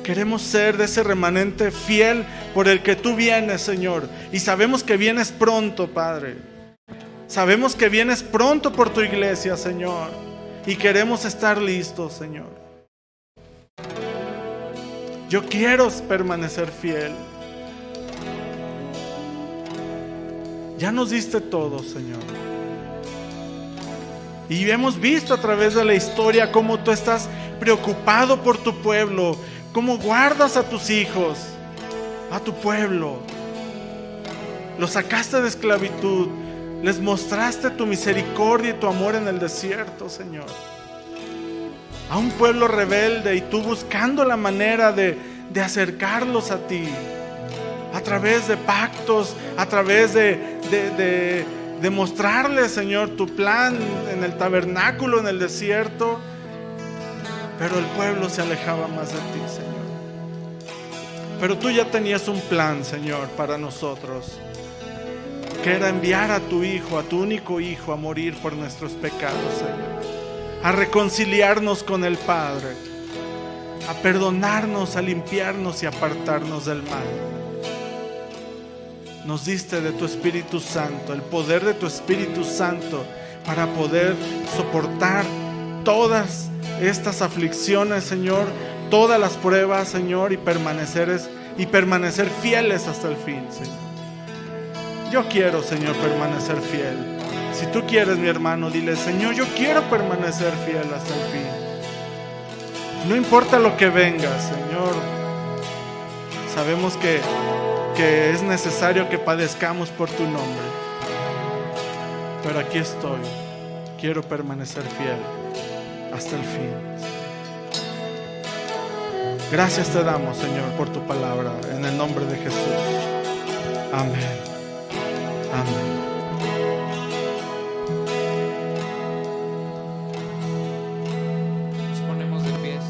Queremos ser de ese remanente fiel por el que tú vienes, Señor. Y sabemos que vienes pronto, Padre. Sabemos que vienes pronto por tu iglesia, Señor. Y queremos estar listos, Señor. Yo quiero permanecer fiel. Ya nos diste todo, Señor. Y hemos visto a través de la historia cómo tú estás preocupado por tu pueblo, cómo guardas a tus hijos, a tu pueblo. los sacaste de esclavitud, les mostraste tu misericordia y tu amor en el desierto, Señor. A un pueblo rebelde, y tú buscando la manera de acercarlos a ti, a través de pactos, a través de mostrarles, Señor, tu plan en el tabernáculo, en el desierto. Pero el pueblo se alejaba más de ti, Señor. Pero tú ya tenías un plan, Señor, para nosotros, que era enviar a tu Hijo, a tu único Hijo, a morir por nuestros pecados, Señor, a reconciliarnos con el Padre, a perdonarnos, a limpiarnos y apartarnos del mal. Nos diste de tu Espíritu Santo, el poder de tu Espíritu Santo, para poder soportar todas estas aflicciones, Señor, todas las pruebas, Señor, y permanecer fieles hasta el fin, Señor. Yo quiero, Señor, permanecer fiel. Si tú quieres, mi hermano, dile: Señor, yo quiero permanecer fiel hasta el fin. No importa lo que venga, Señor. Sabemos que es necesario que padezcamos por tu nombre. Pero aquí estoy. Quiero permanecer fiel hasta el fin. Gracias te damos, Señor, por tu palabra, en el nombre de Jesús. Amén. Amén. Nos ponemos de pies.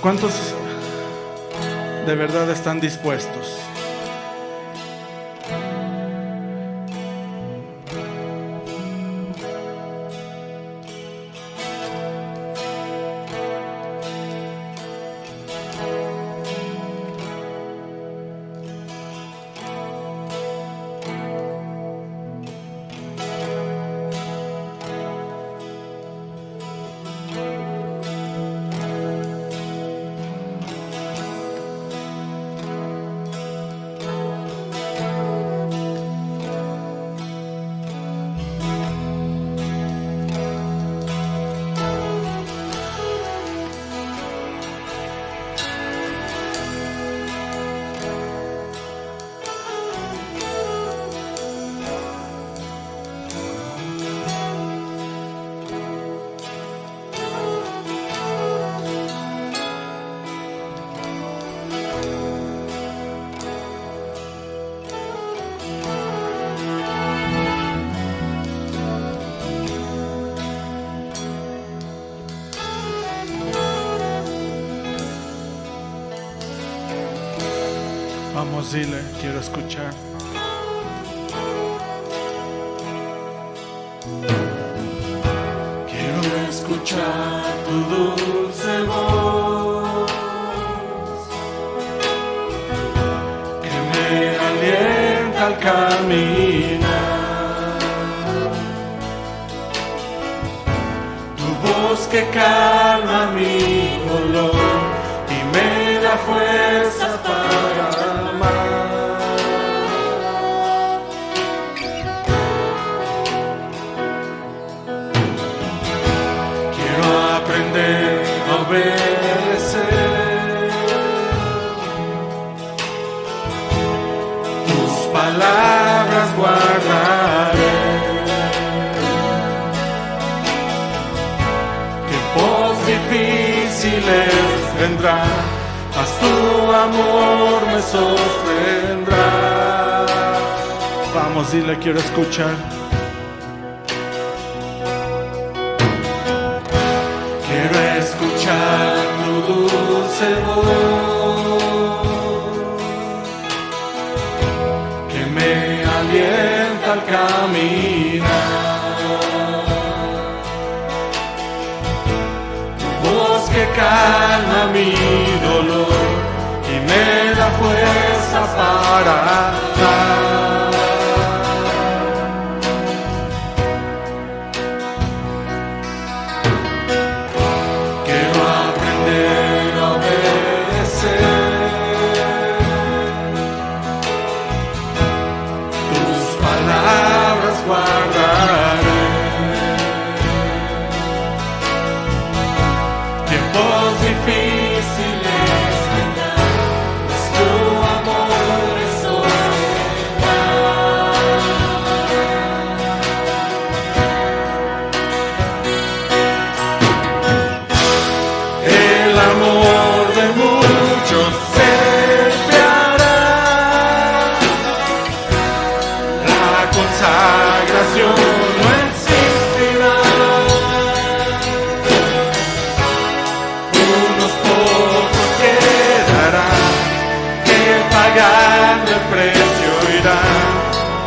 ¿Cuántos de verdad están dispuestos? Vamos, dile: quiero escuchar. Quiero escuchar tu dulce voz, que me alienta al caminar. Tu voz que calma mi dolor y me da fuerza para obedecer. Tus palabras guardaré. Tiempos difíciles vendrán, mas tu amor me sostendrá. Vamos, dile: quiero escuchar. Quiero escuchar tu dulce voz, que me alienta al caminar. Tu voz que calma mi dolor y me da fuerza para dar. pagando el precio irán,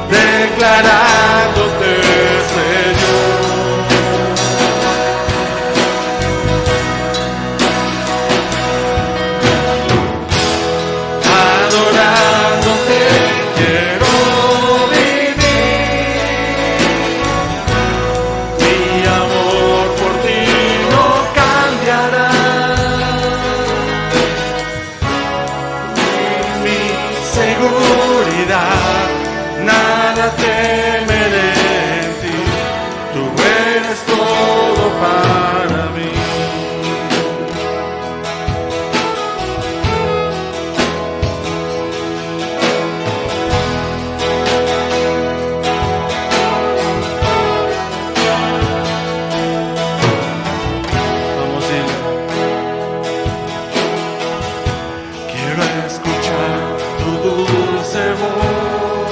declarándote Señor. Adorándote quiero vivir, mi amor por ti no cambiará, mi seguridad, nada temeré en ti, tú eres todo para mí. Vamos a ir. Quiero escuchar tu dulce voz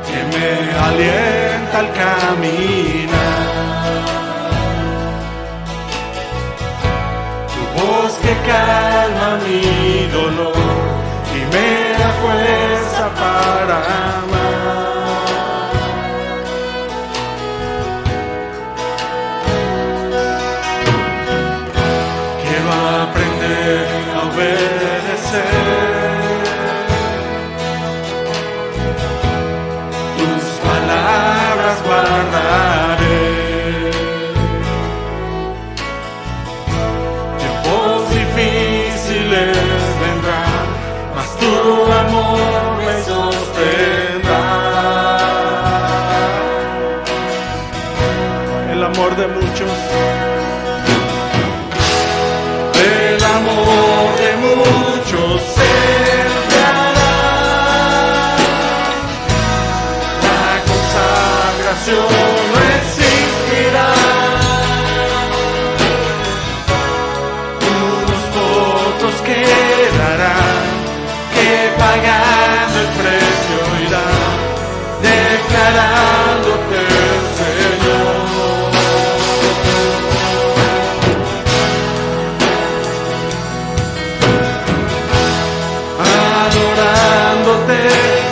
que me alienta al caminar, tu voz que calma mi dolor y me da fuerza para amar. Quiero aprender a obedecer tus palabras, guardaré. Tiempos difíciles vendrán, mas tu amor me sostendrá. El amor de muchos, el amor de muchos se enfriará, la consagración no existirá, unos pocos quedarán, que pagando el precio irán, declarándote Señor. Adorándote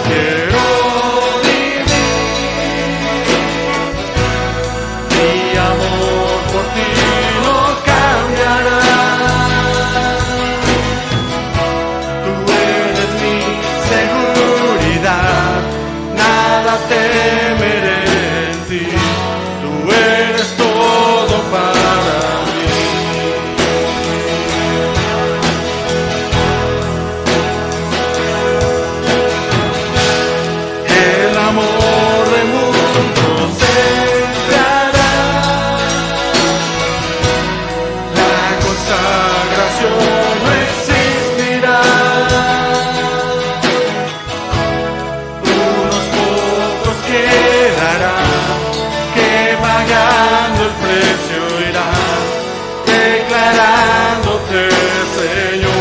quiero vivir, mi amor por ti no cambiará, tú eres mi seguridad, nada temeré en ti, tú eres todo para mí. El amor de muchos se enfriará, la consagración no existirá, unos pocos quedarán, que pagando el precio irán, declarándote Señor.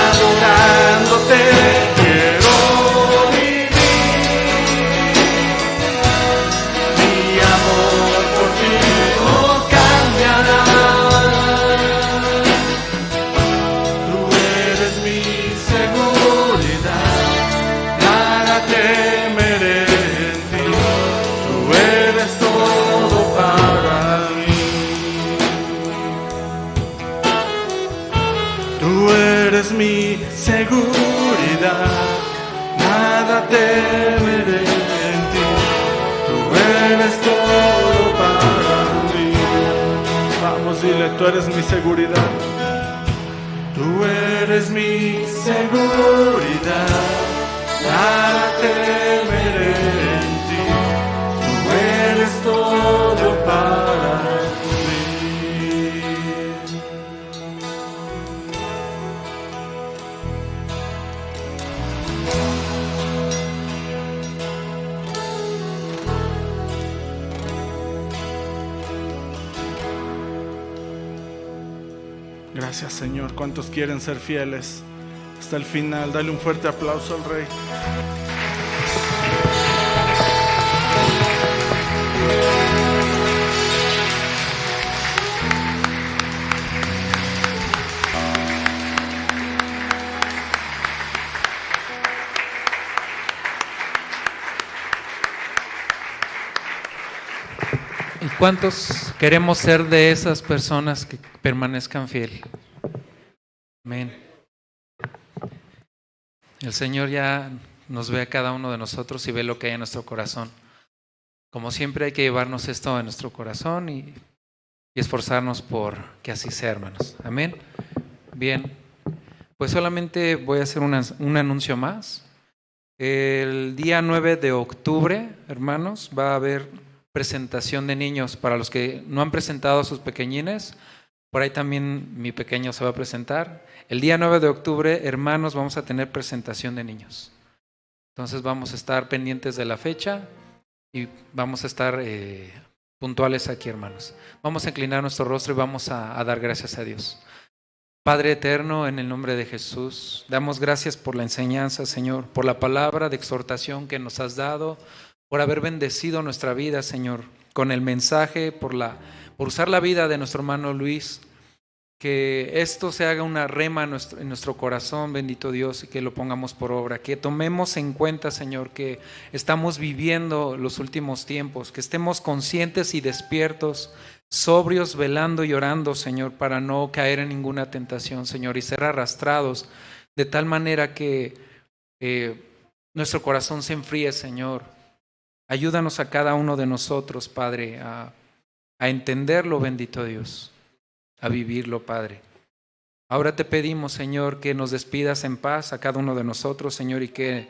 Adorándote quiero vivir, mi amor por ti no cambiará, tú eres mi seguridad, nada temeré en ti, tú eres todo para mí, tú eres mi seguridad, nada temeré en ti, tú eres todo para mí. Vamos, dile, tú eres mi seguridad, tú eres mi seguridad, nada temeré en ti, tú eres todo para mí. Gracias, Señor. ¿Cuántos quieren ser fieles hasta el final? Dale un fuerte aplauso al Rey. ¿Y cuántos queremos ser de esas personas que permanezcan fiel? Amén. El Señor ya nos ve a cada uno de nosotros y ve lo que hay en nuestro corazón. Como siempre hay que llevarnos esto en nuestro corazón y esforzarnos por que así sea, hermanos. Amén. Bien, pues solamente voy a hacer un anuncio más. El día 9 de octubre, hermanos, va a haber presentación de niños. Para los que no han presentado a sus pequeñines, por ahí también mi pequeño se va a presentar. El día 9 de octubre, hermanos, vamos a tener presentación de niños. Entonces vamos a estar pendientes de la fecha y vamos a estar puntuales aquí, hermanos. Vamos a inclinar nuestro rostro y vamos a dar gracias a Dios. Padre eterno, en el nombre de Jesús, damos gracias por la enseñanza, Señor, por la palabra de exhortación que nos has dado, por haber bendecido nuestra vida, Señor, con el mensaje, por usar la vida de nuestro hermano Luis. Que esto se haga una rema en nuestro corazón, bendito Dios, y que lo pongamos por obra. Que tomemos en cuenta, Señor, que estamos viviendo los últimos tiempos, que estemos conscientes y despiertos, sobrios, velando y orando, Señor, para no caer en ninguna tentación, Señor, y ser arrastrados de tal manera que nuestro corazón se enfríe, Señor. Ayúdanos a cada uno de nosotros, Padre, a entenderlo, bendito Dios, a vivirlo, Padre. Ahora te pedimos, Señor, que nos despidas en paz a cada uno de nosotros, Señor, y que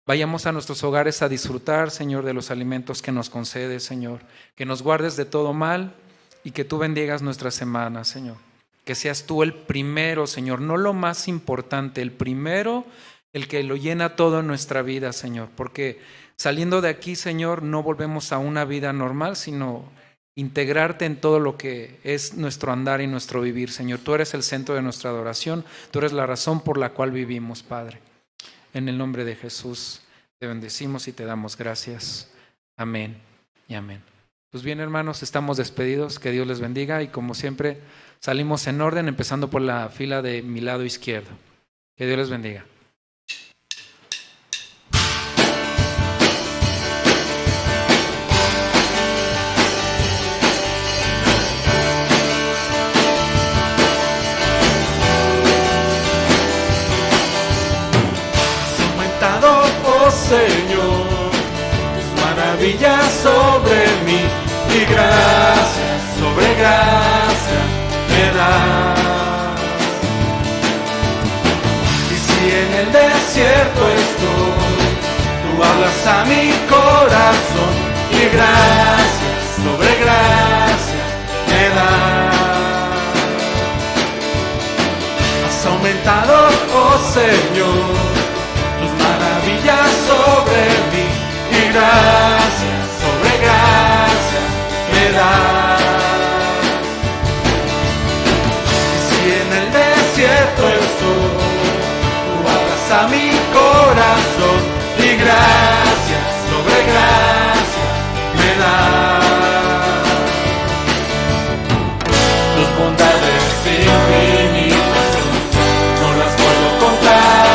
vayamos a nuestros hogares a disfrutar, Señor, de los alimentos que nos concedes, Señor. Que nos guardes de todo mal y que tú bendigas nuestra semana, Señor. Que seas tú el primero, Señor, no lo más importante, el primero, el que lo llena todo en nuestra vida, Señor. Porque saliendo de aquí, Señor, no volvemos a una vida normal, sino integrarte en todo lo que es nuestro andar y nuestro vivir, Señor. Tú eres el centro de nuestra adoración, tú eres la razón por la cual vivimos, Padre. En el nombre de Jesús te bendecimos y te damos gracias. Amén y amén. Pues bien, hermanos, estamos despedidos, que Dios les bendiga y como siempre salimos en orden, empezando por la fila de mi lado izquierdo. Que Dios les bendiga. Señor, tus maravillas sobre mí y gracias sobre gracia me das. Y si en el desierto estoy, tú hablas a mi corazón y gracias sobre gracia me das. Has aumentado, oh Señor, maravillas sobre mí y gracias sobre gracia me das. Y si en el desierto estoy, tú hablas a mi corazón y gracias sobre gracia me das. Tus bondades infinitas no las puedo contar.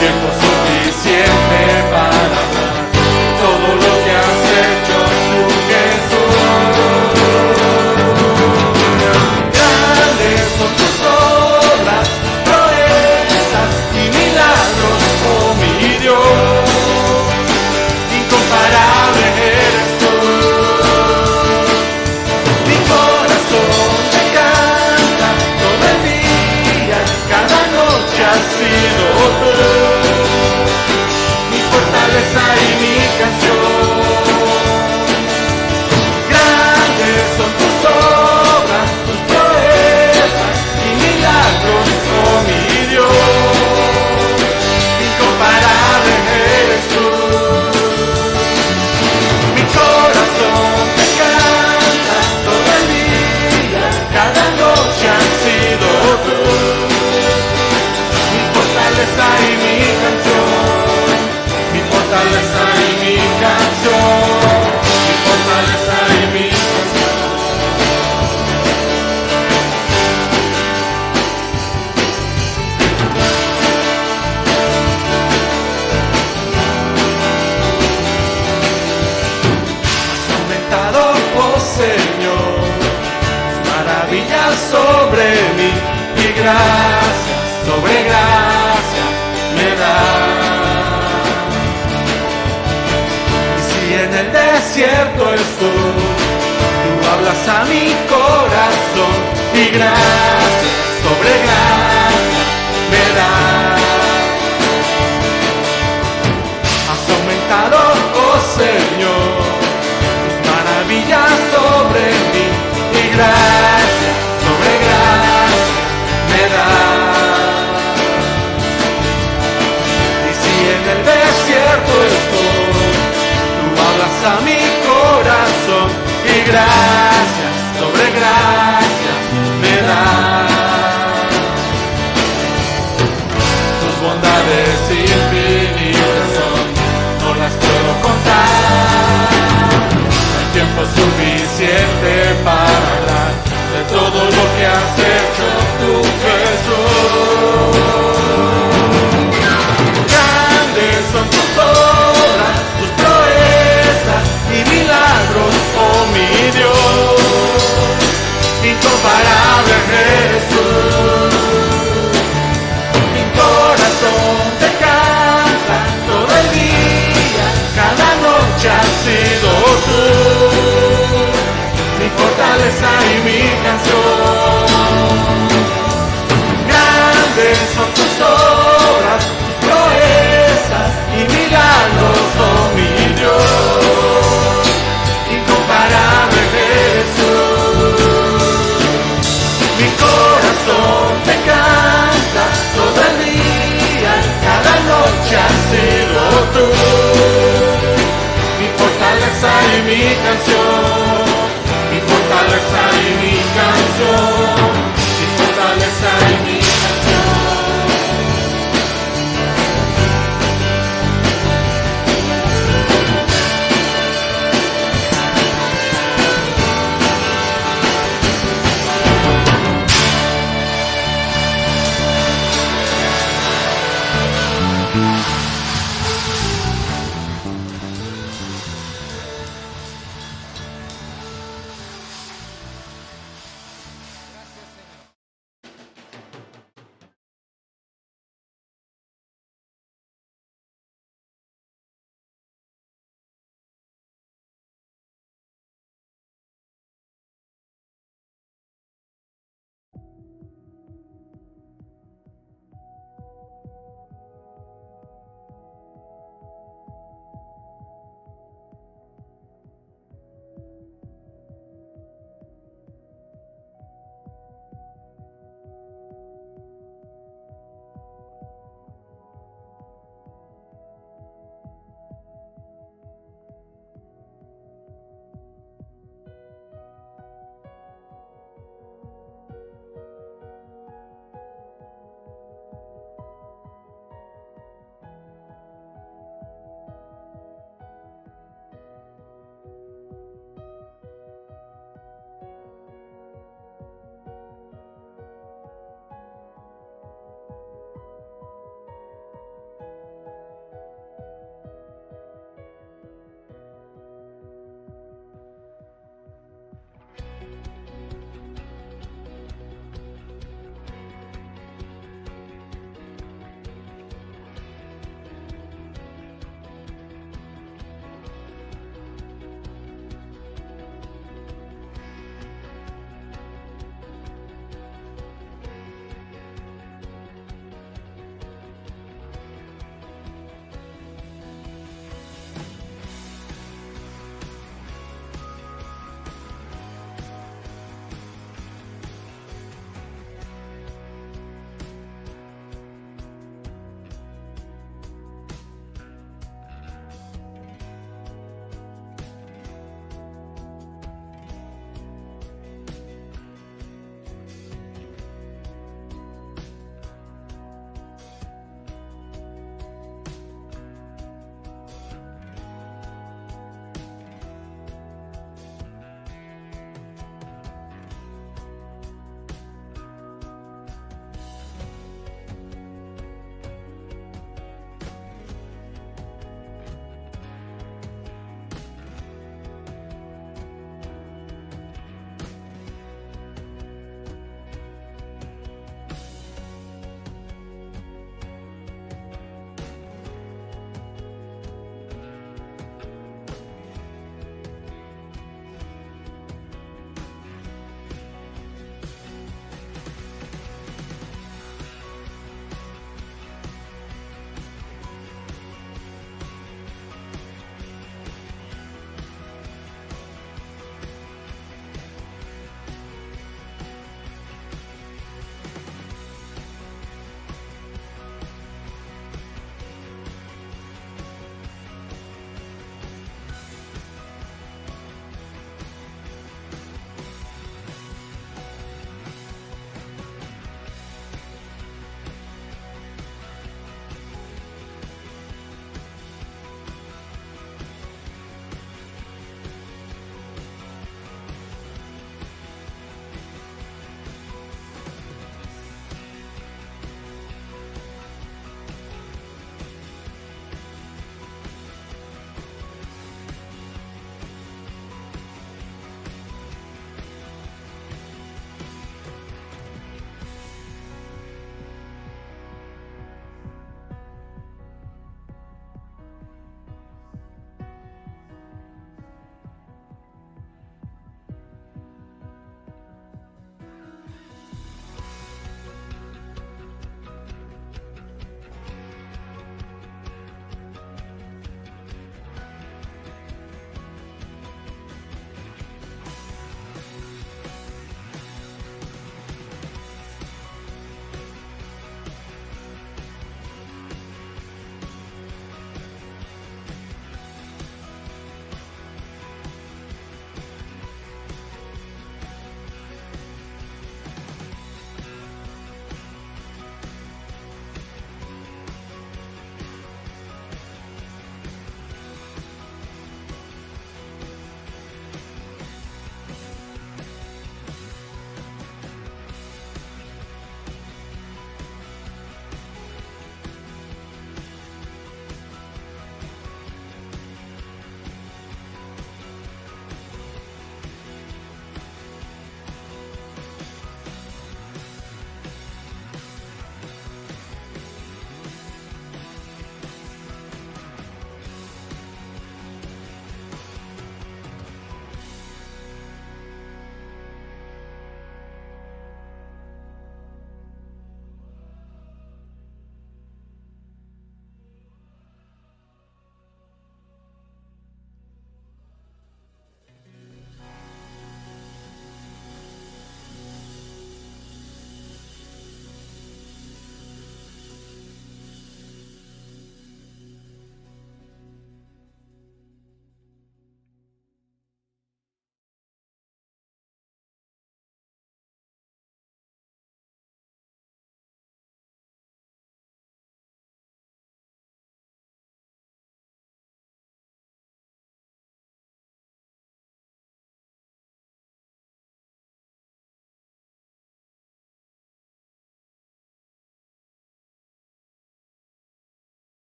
Tiempo suficiente para hablar todo lo que has hecho tú, Jesús. Grandes son tus obras, proezas y milagros, oh mi Dios. sobre mí y gracia sobre gracia me das. Y si en el desierto estoy, tú hablas a mi corazón y gracia sobre gracia me das. Has aumentado, oh Señor, tus maravillas sobre mí y gracia sobre gracia me das. Y si en el desierto estoy, tú hablas a mi corazón y gracia sobre gracia me das. Tus bondades infinitas son, no las puedo contar. No hay tiempo suficiente para hablar de todo lo que has hecho tú, Jesús. Grandes son tus obras, tus proezas y milagros, oh mi Dios. Incomparable Jesús. Mi corazón te canta todo el día, cada noche has sido tú, mi fortaleza y mi canción. Grandes son tus obras, tus proezas y milagros, oh mi Dios, incomparable Jesús. Mi corazón te canta todo el día, cada noche has sido tú, mi fortaleza y mi canción.